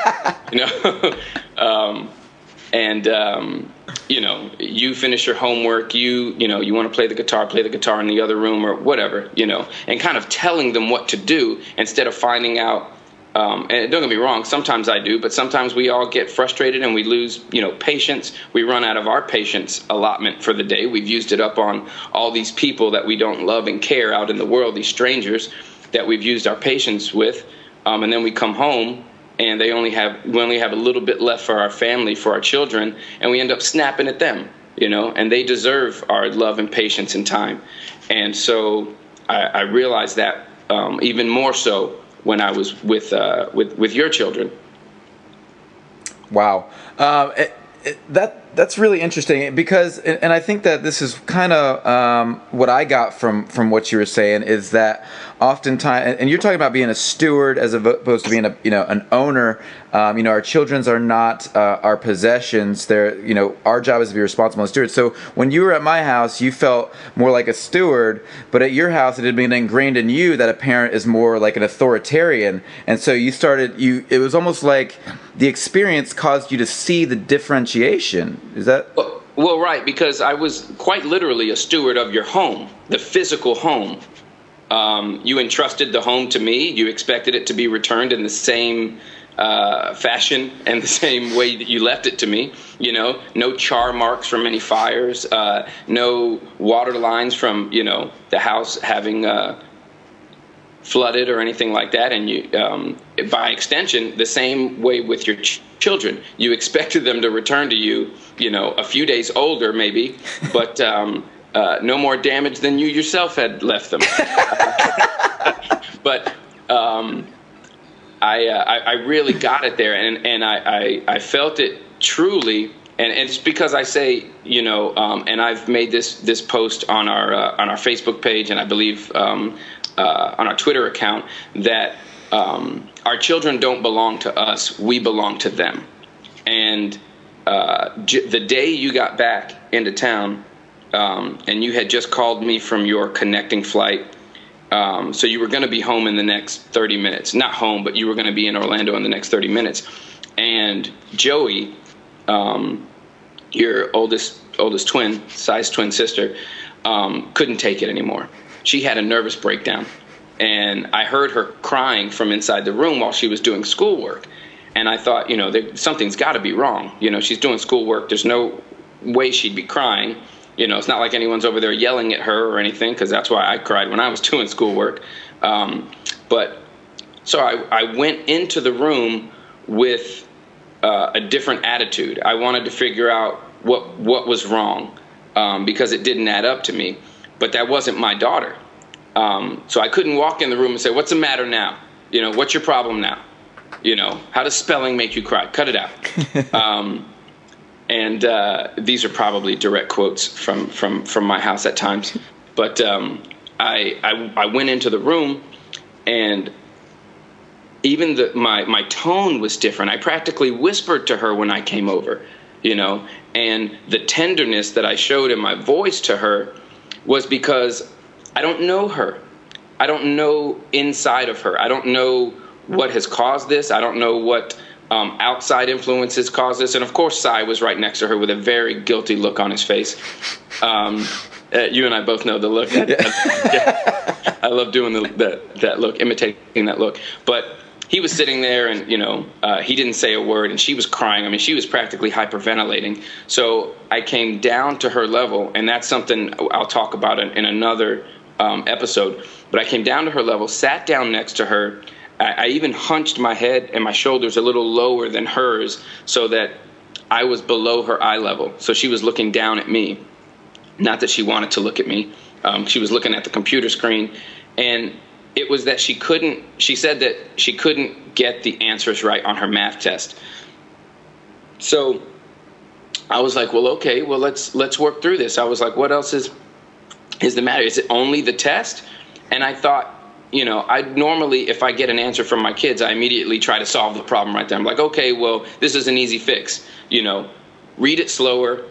You finish your homework. You want to play the guitar in the other room or whatever, and kind of telling them what to do instead of finding out and don't get me wrong, sometimes I do, but sometimes we all get frustrated and we lose, patience. We run out of our patience allotment for the day. We've used it up on all these people that we don't love and care out in the world, these strangers that we've used our patience with. And then we come home and we only have a little bit left for our family, for our children, and we end up snapping at them, and they deserve our love and patience and time. And so I realized that even more so when I was with your children. Wow. That's really interesting because, and I think that this is kind of what I got from what you were saying is that oftentimes, and you're talking about being a steward as opposed to being an owner. Our children's are not our possessions. They're, our job is to be responsible and steward. So when you were at my house, you felt more like a steward, but at your house, it had been ingrained in you that a parent is more like an authoritarian. And so it was almost like the experience caused you to see the differentiation. Is that? Well, right, because I was quite literally a steward of your home, the physical home. You entrusted the home to me. You expected it to be returned in the same fashion and the same way that you left it to me. No char marks from any fires, no water lines from, the house having flooded or anything like that. And you, by extension, the same way with your children. You expected them to return to you, a few days older maybe, but no more damage than you yourself had left them. But I really got it there, and I felt it truly. And it's because I say, and I've made this post on our Facebook page, and I believe on our Twitter account, that our children don't belong to us; we belong to them. And the day you got back into town, and you had just called me from your connecting flight, so you were going to be home in the next 30 minutes. Not home, but you were going to be in Orlando in the next 30 minutes. And Joey, your oldest twin, size twin sister, couldn't take it anymore. She had a nervous breakdown, and I heard her crying from inside the room while she was doing schoolwork. And I thought, something's got to be wrong. She's doing schoolwork. There's no way she'd be crying. It's not like anyone's over there yelling at her or anything, because that's why I cried when I was doing schoolwork. But so I went into the room with a different attitude. I wanted to figure out what was wrong, because it didn't add up to me. But that wasn't my daughter. So I couldn't walk in the room and say, "What's the matter now? What's your problem now? How does spelling make you cry? Cut it out." And these are probably direct quotes from my house at times. But I went into the room, and even my tone was different. I practically whispered to her when I came over, and the tenderness that I showed in my voice to her was because I don't know her. I don't know inside of her. I don't know what has caused this. I don't know what outside influences caused this. And of course, Cy was right next to her with a very guilty look on his face. You and I both know the look. I love doing that look, imitating that look. But he was sitting there, and he didn't say a word, and she was crying. I mean, she was practically hyperventilating. So I came down to her level, and that's something I'll talk about in another episode. But I came down to her level, sat down next to her. I even hunched my head and my shoulders a little lower than hers so that I was below her eye level. So she was looking down at me. Not that she wanted to look at me. She was looking at the computer screen. And it was that she said that she couldn't get the answers right on her math test. So I was like, well, okay, well, let's work through this. I was like, what else is the matter? Is it only the test? And I thought, I normally, if I get an answer from my kids, I immediately try to solve the problem right there. I'm like, okay, well, this is an easy fix. Read it slower,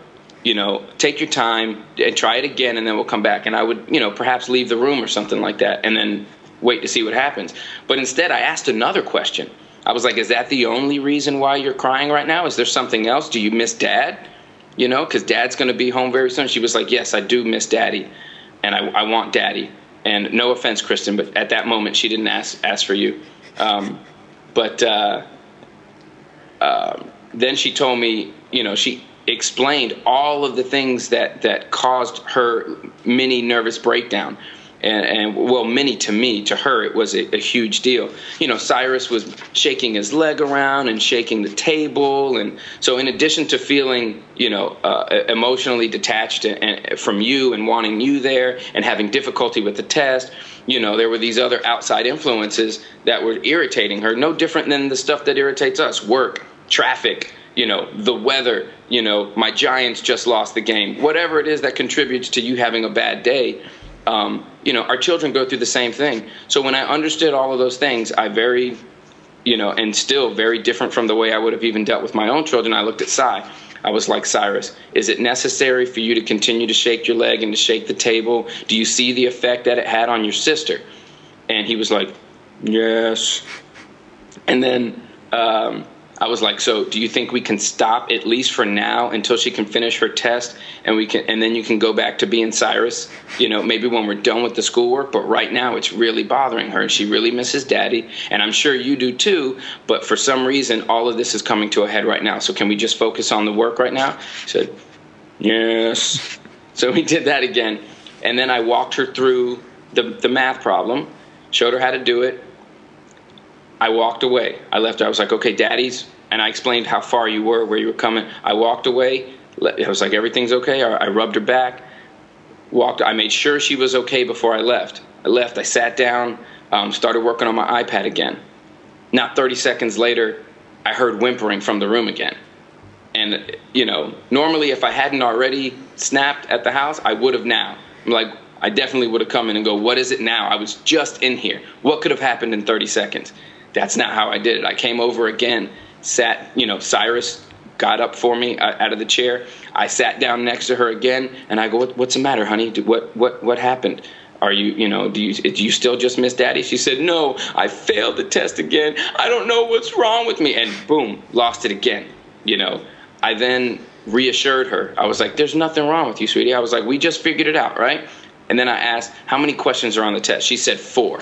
take your time and try it again, and then we'll come back. And I would, perhaps leave the room or something like that, and then wait to see what happens. But instead, I asked another question. I was like, is that the only reason why you're crying right now? Is there something else? Do you miss Dad? Because Dad's going to be home very soon. She was like, yes, I do miss Daddy, and I want Daddy. And no offense, Kristen, but at that moment, she didn't ask for you. But then she told me, she explained all of the things that caused her mini nervous breakdown. And well, mini to me, to her, it was a huge deal. Cyrus was shaking his leg around and shaking the table. And so in addition to feeling, emotionally detached from you and wanting you there and having difficulty with the test, there were these other outside influences that were irritating her, no different than the stuff that irritates us: work, traffic, the weather, my Giants just lost the game, whatever it is that contributes to you having a bad day. Our children go through the same thing. So when I understood all of those things, I very, and still very different from the way I would have even dealt with my own children, I looked at Cy. I was like, Cyrus, is it necessary for you to continue to shake your leg and to shake the table? Do you see the effect that it had on your sister? And he was like, yes. And then I was like, so do you think we can stop at least for now until she can finish her test, and then you can go back to being Cyrus, maybe when we're done with the schoolwork? But right now it's really bothering her, and she really misses Daddy, and I'm sure you do too, but for some reason all of this is coming to a head right now. So can we just focus on the work right now? She said, yes. So we did that again, and then I walked her through the math problem, showed her how to do it. I walked away. I left her. I was like, okay, Daddy's. And I explained how far you were, where you were coming. I walked away. I was like, everything's okay. I rubbed her back. I made sure she was okay before I left. I sat down, started working on my iPad again. Not 30 seconds later, I heard whimpering from the room again. And, normally if I hadn't already snapped at the house, I would have now. I'm like, I definitely would have come in and go, what is it now? I was just in here. What could have happened in 30 seconds? That's not how I did it. I came over again, sat, Cyrus got up for me out of the chair. I sat down next to her again, and I go, what's the matter, honey? What happened? Are you, do you still just miss Daddy? She said, no, I failed the test again. I don't know what's wrong with me. And boom, lost it again. I then reassured her. I was like, there's nothing wrong with you, sweetie. I was like, we just figured it out, right? And then I asked, how many questions are on the test? She said 4.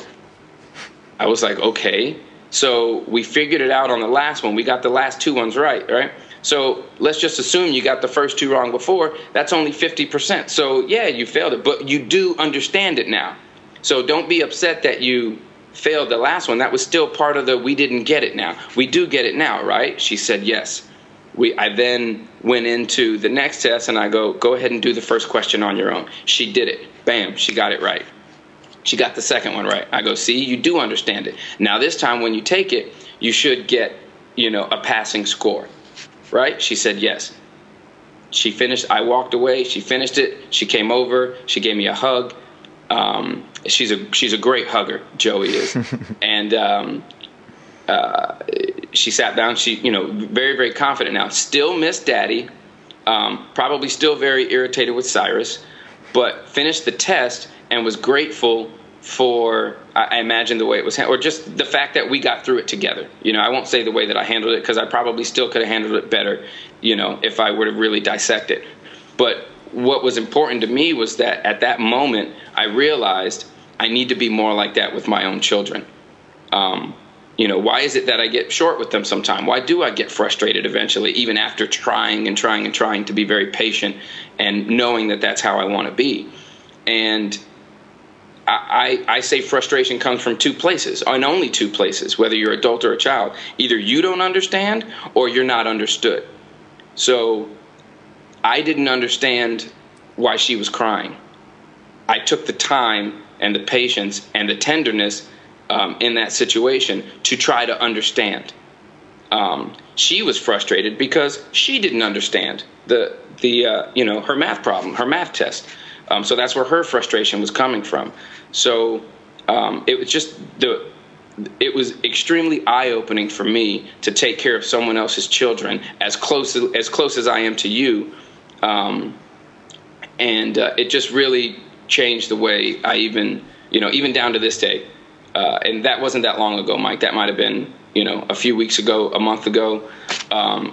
I was like, okay. So we figured it out on the last one. We got the last 2 ones right? So let's just assume you got the first 2 wrong before. That's only 50%. So yeah, you failed it, but you do understand it now. So don't be upset that you failed the last one. That was still part of we didn't get it now. We do get it now, right? She said yes. I then went into the next test, and I go ahead and do the first question on your own. She did it. Bam, she got it right. She got the second one right. I go, see, you do understand it. Now this time when you take it, you should get, a passing score, right? She said yes. She finished. I walked away. She finished it. She came over. She gave me a hug. She's a great hugger, Joey is. And she sat down. She, very, very confident now. Still missed Daddy. Probably still very irritated with Cyrus, but finished the test and was grateful for, I imagine, the way it was handled, or just the fact that we got through it together. I won't say the way that I handled it, because I probably still could have handled it better, if I were to really dissect it. But what was important to me was that at that moment, I realized I need to be more like that with my own children. Why is it that I get short with them sometime? Why do I get frustrated eventually, even after trying to be very patient and knowing that that's how I want to be? And I say frustration comes from 2 places, and only 2 places, whether you're adult or a child. Either you don't understand or you're not understood. So I didn't understand why she was crying. I took the time and the patience and the tenderness in that situation to try to understand. She was frustrated because she didn't understand her math problem, her math test. So that's where her frustration was coming from. So it was extremely eye-opening for me to take care of someone else's children as close as I am to you, and it just really changed the way I even down to this day. And that wasn't that long ago, Mike. That might have been a few weeks ago, a month ago.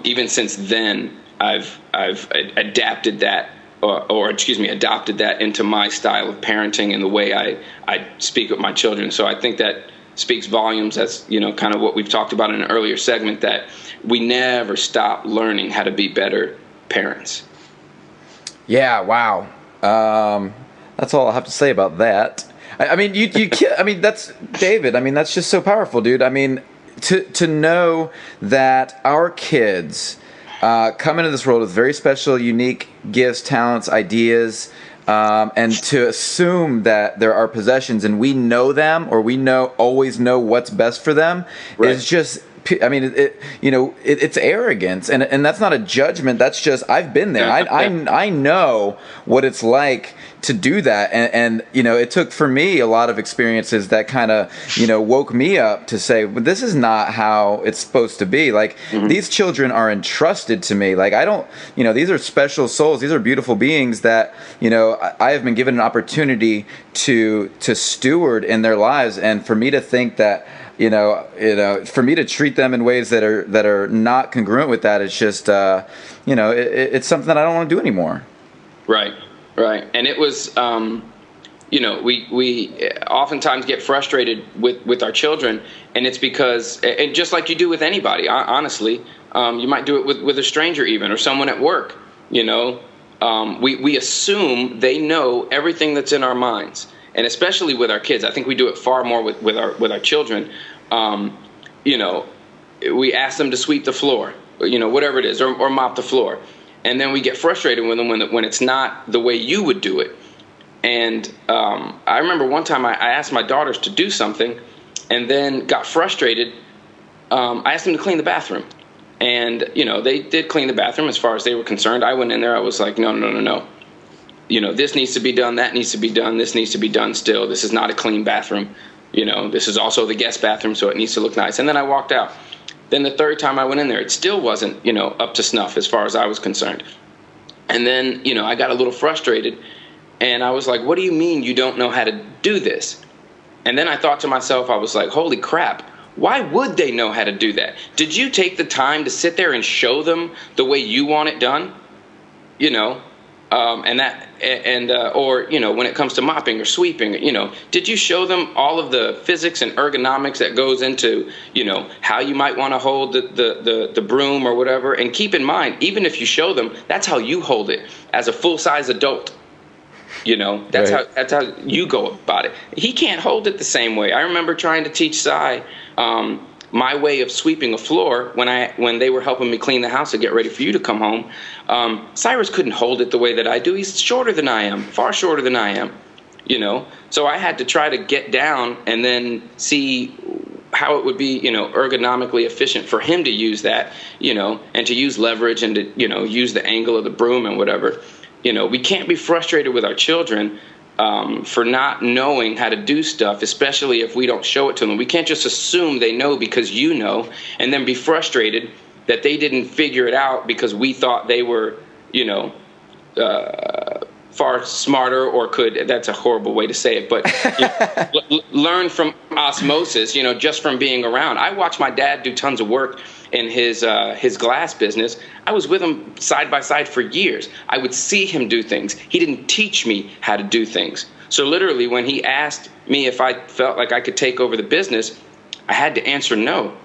Even since then, I've adapted that. Adopted that into my style of parenting and the way I speak with my children. So I think that speaks volumes, as kind of what we've talked about in an earlier segment, that we never stop learning how to be better parents. Yeah, wow. That's all I have to say about that. I mean, I mean, that's David. I mean, that's just so powerful, dude. I mean, to know that our kids come into this world with very special, unique gifts, talents, ideas, and to assume that there are possessions and we know them, or we always know what's best for them, is just. I mean, it's arrogance, and that's not a judgment. That's just, I've been there. I know what it's like to do that, and it took for me a lot of experiences that kind of woke me up to say, well, this is not how it's supposed to be. Like, these children are entrusted to me. Like, I don't, these are special souls. These are beautiful beings that I have been given an opportunity to steward in their lives, and for me to think that. For me to treat them in ways that are not congruent with that, it's just, it's something that I don't want to do anymore. Right. And it was, we oftentimes get frustrated with our children, and it's because, and just like you do with anybody, honestly, you might do it with a stranger even, or someone at work. We assume they know everything that's in our minds. And especially with our kids, I think we do it far more with our children. We ask them to sweep the floor, whatever it is, or mop the floor, and then we get frustrated with them when it's not the way you would do it. And I remember one time I asked my daughters to do something, and then got frustrated. I asked them to clean the bathroom, and they did clean the bathroom as far as they were concerned. I went in there, I was like, no. This needs to be done, that needs to be done, this needs to be done still. This is not a clean bathroom. This is also the guest bathroom, so it needs to look nice. And then I walked out. Then the third time I went in there, it still wasn't, up to snuff as far as I was concerned. And then, I got a little frustrated, and I was like, what do you mean you don't know how to do this? And then I thought to myself, I was like, holy crap, why would they know how to do that? Did you take the time to sit there and show them the way you want it done? Or when it comes to mopping or sweeping, did you show them all of the physics and ergonomics that goes into, how you might want to hold the broom or whatever? And keep in mind, even if you show them, that's how you hold it as a full-size adult. That's how you go about it. He can't hold it the same way. I remember trying to teach Sai my way of sweeping a floor when they were helping me clean the house to get ready for you to come home. Cyrus couldn't hold it the way that I do. He's shorter than I am, far shorter than I am, So I had to try to get down and then see how it would be, ergonomically efficient for him to use that, and to use leverage and to, use the angle of the broom and whatever. We can't be frustrated with our children for not knowing how to do stuff, especially if we don't show it to them. We can't just assume they know because and then be frustrated that they didn't figure it out because we thought they were, far smarter or could. That's a horrible way to say it, but learn from osmosis, just from being around. I watched my dad do tons of work in his glass business. I was with him side by side for years. I would see him do things. He didn't teach me how to do things. So literally, when he asked me if I felt like I could take over the business, I had to answer no.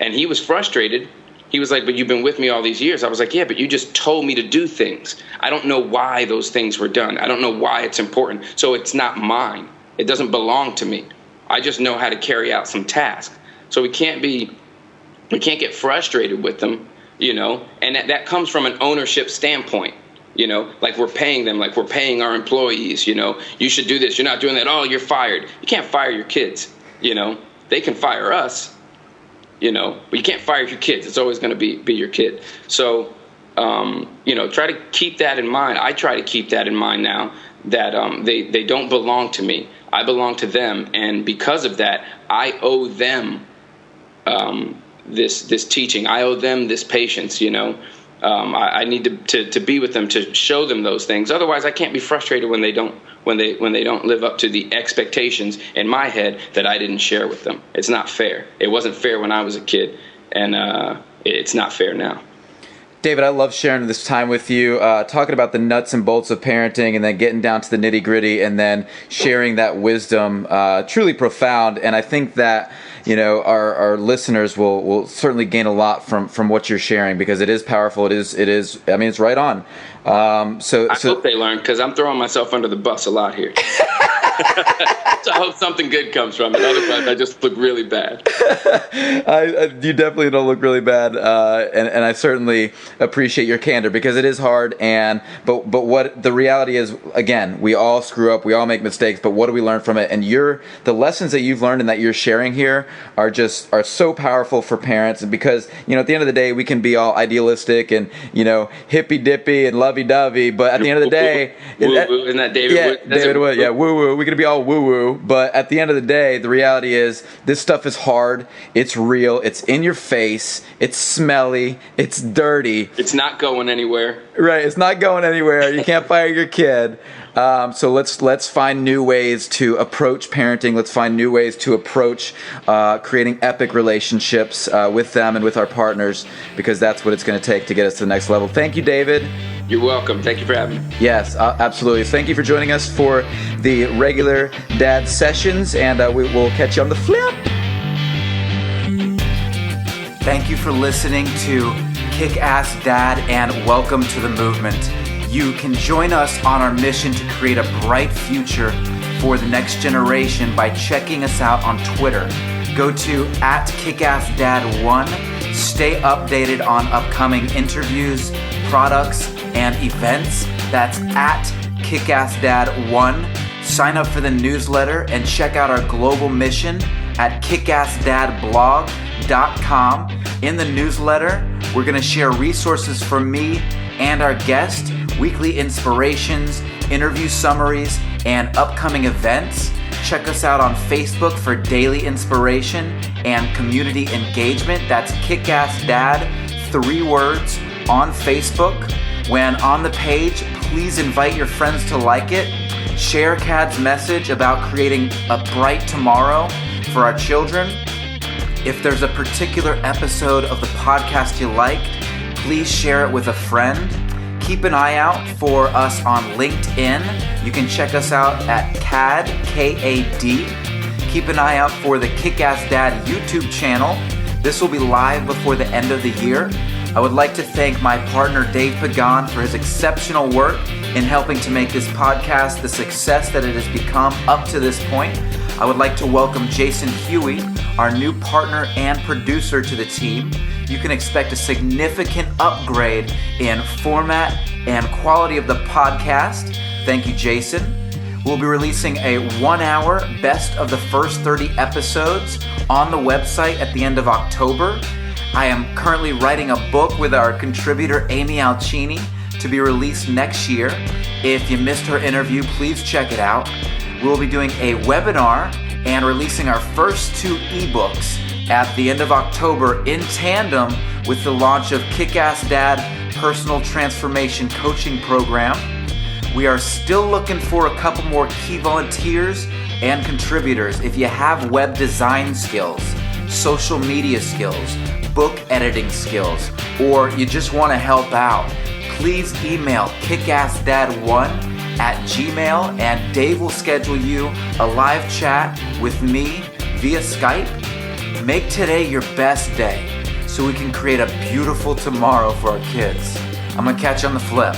And he was frustrated. He was like, but you've been with me all these years. I was like, yeah, but you just told me to do things. I don't know why those things were done. I don't know why it's important. So it's not mine. It doesn't belong to me. I just know how to carry out some tasks. So we can't get frustrated with them, and that comes from an ownership standpoint, like we're paying them, like we're paying our employees, you should do this. You're not doing that. Oh, you're fired. You can't fire your kids. They can fire us. But you can't fire your kids. It's always going to be your kid. So, try to keep that in mind. I try to keep that in mind now that they don't belong to me. I belong to them. And because of that, I owe them this teaching. I owe them this patience, I need to be with them, to show them those things. Otherwise, I can't be frustrated when they don't live up to the expectations in my head that I didn't share with them. It's not fair. It wasn't fair when I was a kid, and it's not fair now. David, I love sharing this time with you, talking about the nuts and bolts of parenting and then getting down to the nitty gritty and then sharing that wisdom, truly profound. And I think that, our listeners will certainly gain a lot from what you're sharing, because it is powerful. It is, I mean, it's right on. I hope they learn, because I'm throwing myself under the bus a lot here. So I hope something good comes from it. Otherwise, I just look really bad. You definitely don't look really bad, and I certainly appreciate your candor, because it is hard. But what the reality is, again, we all screw up, we all make mistakes. But what do we learn from it? And the lessons that you've learned and that you're sharing here are so powerful for parents. And because at the end of the day, we can be all idealistic and hippy dippy and lovey dovey, but at the end of the day, isn't that David? Yeah, David Wood. Yeah, woo woo. We can be all woo woo, but at the end of the day, the reality is this stuff is hard. It's real. It's in your face. It's smelly. It's dirty. It's not going anywhere. Right. It's not going anywhere. You can't fire your kid. So let's find new ways to approach parenting. Let's find new ways to approach creating epic relationships with them and with our partners, because that's what it's going to take to get us to the next level. Thank you, David. You're welcome. Thank you for having me. Yes, absolutely. Thank you for joining us for the regular dad sessions, and we will catch you on the flip. Thank you for listening to Kick-Ass Dad, and welcome to the movement. You can join us on our mission to create a bright future for the next generation by checking us out on Twitter. Go to @KickassDad1. Stay updated on upcoming interviews, products, and events. That's @KickassDad1. Sign up for the newsletter and check out our global mission at kickassdadblog.com. In the newsletter, we're going to share resources from me and our guest, weekly inspirations, interview summaries, and upcoming events. Check us out on Facebook for daily inspiration and community engagement. That's Kick-Ass Dad, 3 words, on Facebook. When on the page, please invite your friends to like it. Share CAD's message about creating a bright tomorrow for our children. If there's a particular episode of the podcast you liked, please share it with a friend. Keep an eye out for us on LinkedIn. You can check us out at CAD, K-A-D. Keep an eye out for the Kick-Ass Dad YouTube channel. This will be live before the end of the year. I would like to thank my partner Dave Pagan for his exceptional work in helping to make this podcast the success that it has become up to this point. I would like to welcome Jason Huey, our new partner and producer, to the team. You can expect a significant upgrade in format and quality of the podcast. Thank you, Jason. We'll be releasing a 1-hour best of the first 30 episodes on the website at the end of October. I am currently writing a book with our contributor Amy Alcini to be released next year. If you missed her interview, please check it out. We'll be doing a webinar and releasing our first 2 ebooks at the end of October in tandem with the launch of Kick-Ass Dad Personal Transformation Coaching Program. We are still looking for a couple more key volunteers and contributors. If you have web design skills, social media skills, book editing skills, or you just want to help out, please email kickassdad1@gmail.com and Dave will schedule you a live chat with me via Skype. Make today your best day so we can create a beautiful tomorrow for our kids. I'm going to catch you on the flip.